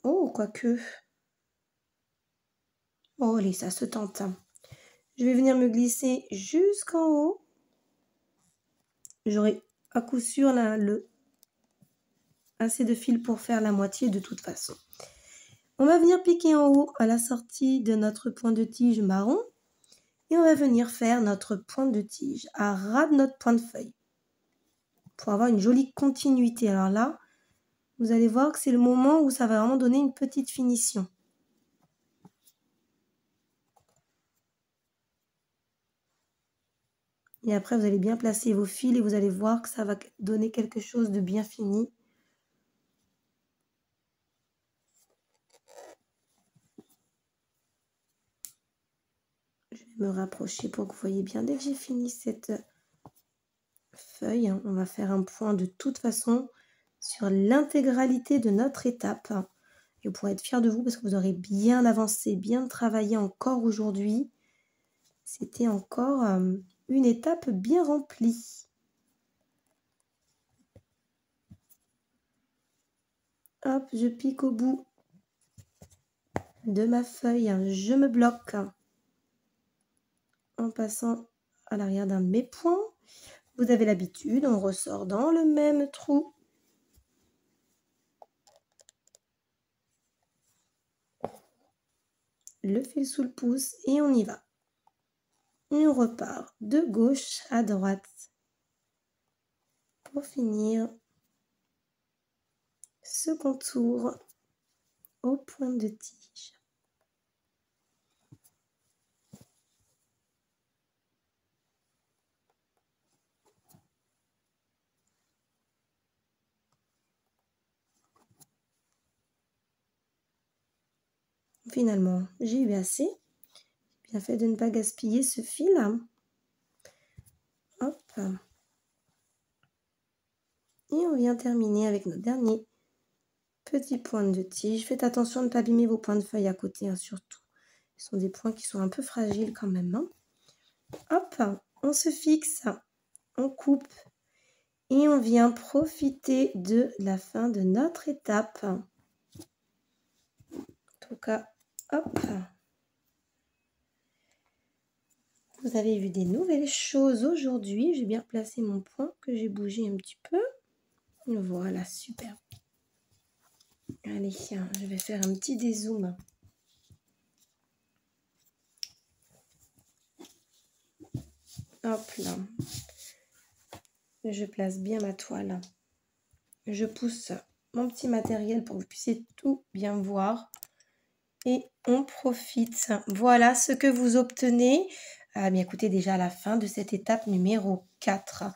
Oh, quoique... Oh, allez, ça se tente. Je vais venir me glisser jusqu'en haut. J'aurai à coup sûr assez de fil pour faire la moitié de toute façon. On va venir piquer en haut à la sortie de notre point de tige marron. Et on va venir faire notre point de tige à ras de notre point de feuille. Pour avoir une jolie continuité. Alors là, vous allez voir que c'est le moment où ça va vraiment donner une petite finition. Et après, vous allez bien placer vos fils et vous allez voir que ça va donner quelque chose de bien fini. Je vais me rapprocher pour que vous voyez bien. Dès que j'ai fini cette feuille, on va faire un point de toute façon sur l'intégralité de notre étape. Et vous pourrez être fiers de vous parce que vous aurez bien avancé, bien travaillé encore aujourd'hui. C'était encore une étape bien remplie. Hop, je pique au bout de ma feuille. Je me bloque en passant à l'arrière d'un de mes points. Vous avez l'habitude, on ressort dans le même trou. Le fil sous le pouce et on y va. Et on repart de gauche à droite pour finir ce contour au point de tige. Finalement, j'ai eu assez. Bien fait de ne pas gaspiller ce fil. Hop. Et on vient terminer avec nos derniers petits points de tige. Faites attention de ne pas abîmer vos points de feuille à côté, surtout. Ce sont des points qui sont un peu fragiles quand même. Hop, on se fixe, on coupe et on vient profiter de la fin de notre étape. En tout cas, hop. Vous avez vu des nouvelles choses aujourd'hui. J'ai bien placé mon point que j'ai bougé un petit peu. Voilà, super. Allez, je vais faire un petit dézoom. Hop là. Je place bien ma toile. Je pousse mon petit matériel pour que vous puissiez tout bien voir. Et on profite. Voilà ce que vous obtenez. Bien écoutez, déjà à la fin de cette étape numéro 4. Vous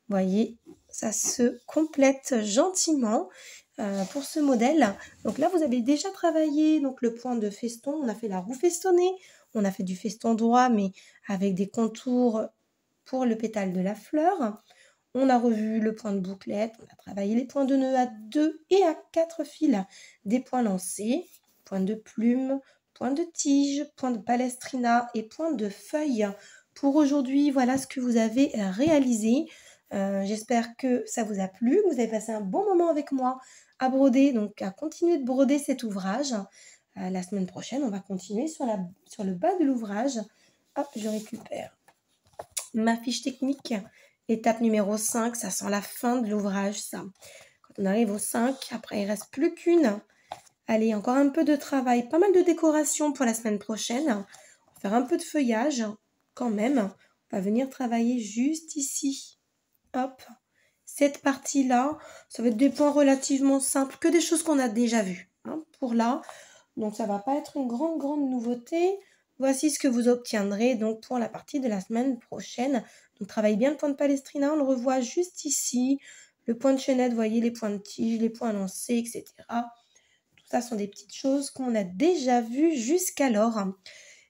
voyez, ça se complète gentiment pour ce modèle. Donc là, vous avez déjà travaillé donc le point de feston. On a fait la roue festonnée. On a fait du feston droit, mais avec des contours pour le pétale de la fleur. On a revu le point de bouclette. On a travaillé les points de nœud à 2 et à 4 fils. Des points lancés, point de plume, point de tige, point de palestrina et point de feuille. Pour aujourd'hui, voilà ce que vous avez réalisé. J'espère que ça vous a plu, que vous avez passé un bon moment avec moi à broder, donc à continuer de broder cet ouvrage. La semaine prochaine, on va continuer sur le bas de l'ouvrage. Hop, je récupère ma fiche technique. Étape numéro 5, ça sent la fin de l'ouvrage, ça. Quand on arrive au 5, après, il ne reste plus qu'une. Allez, encore un peu de travail, pas mal de décoration pour la semaine prochaine. On va faire un peu de feuillage quand même. On va venir travailler juste ici. Hop, cette partie-là, ça va être des points relativement simples, que des choses qu'on a déjà vues pour là. Donc, ça ne va pas être une grande nouveauté. Voici ce que vous obtiendrez donc pour la partie de la semaine prochaine. Donc, travaillez bien le point de palestrina, on le revoit juste ici. Le point de chaînette, vous voyez les points de tige, les points lancés, etc. Tout ça sont des petites choses qu'on a déjà vues jusqu'alors.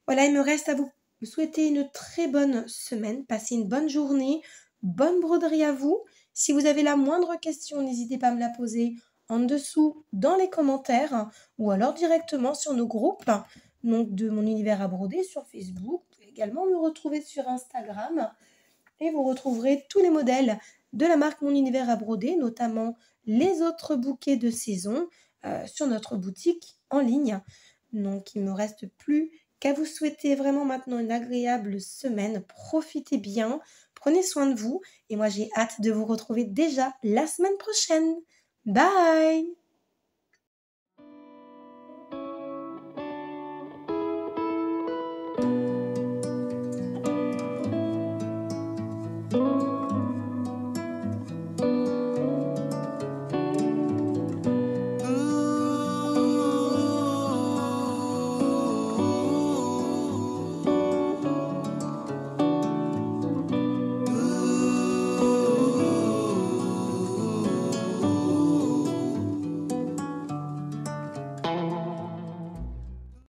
Voilà, il me reste à vous souhaiter une très bonne semaine. Passez une bonne journée. Bonne broderie à vous. Si vous avez la moindre question, n'hésitez pas à me la poser en dessous dans les commentaires ou alors directement sur nos groupes donc de mon univers à broder sur Facebook. Vous pouvez également me retrouver sur Instagram et vous retrouverez tous les modèles de la marque Mon Univers à broder, notamment les autres bouquets de saison sur notre boutique en ligne. Donc il ne me reste plus qu'à vous souhaiter vraiment maintenant une agréable semaine. Profitez bien, prenez soin de vous et moi j'ai hâte de vous retrouver déjà la semaine prochaine. Bye!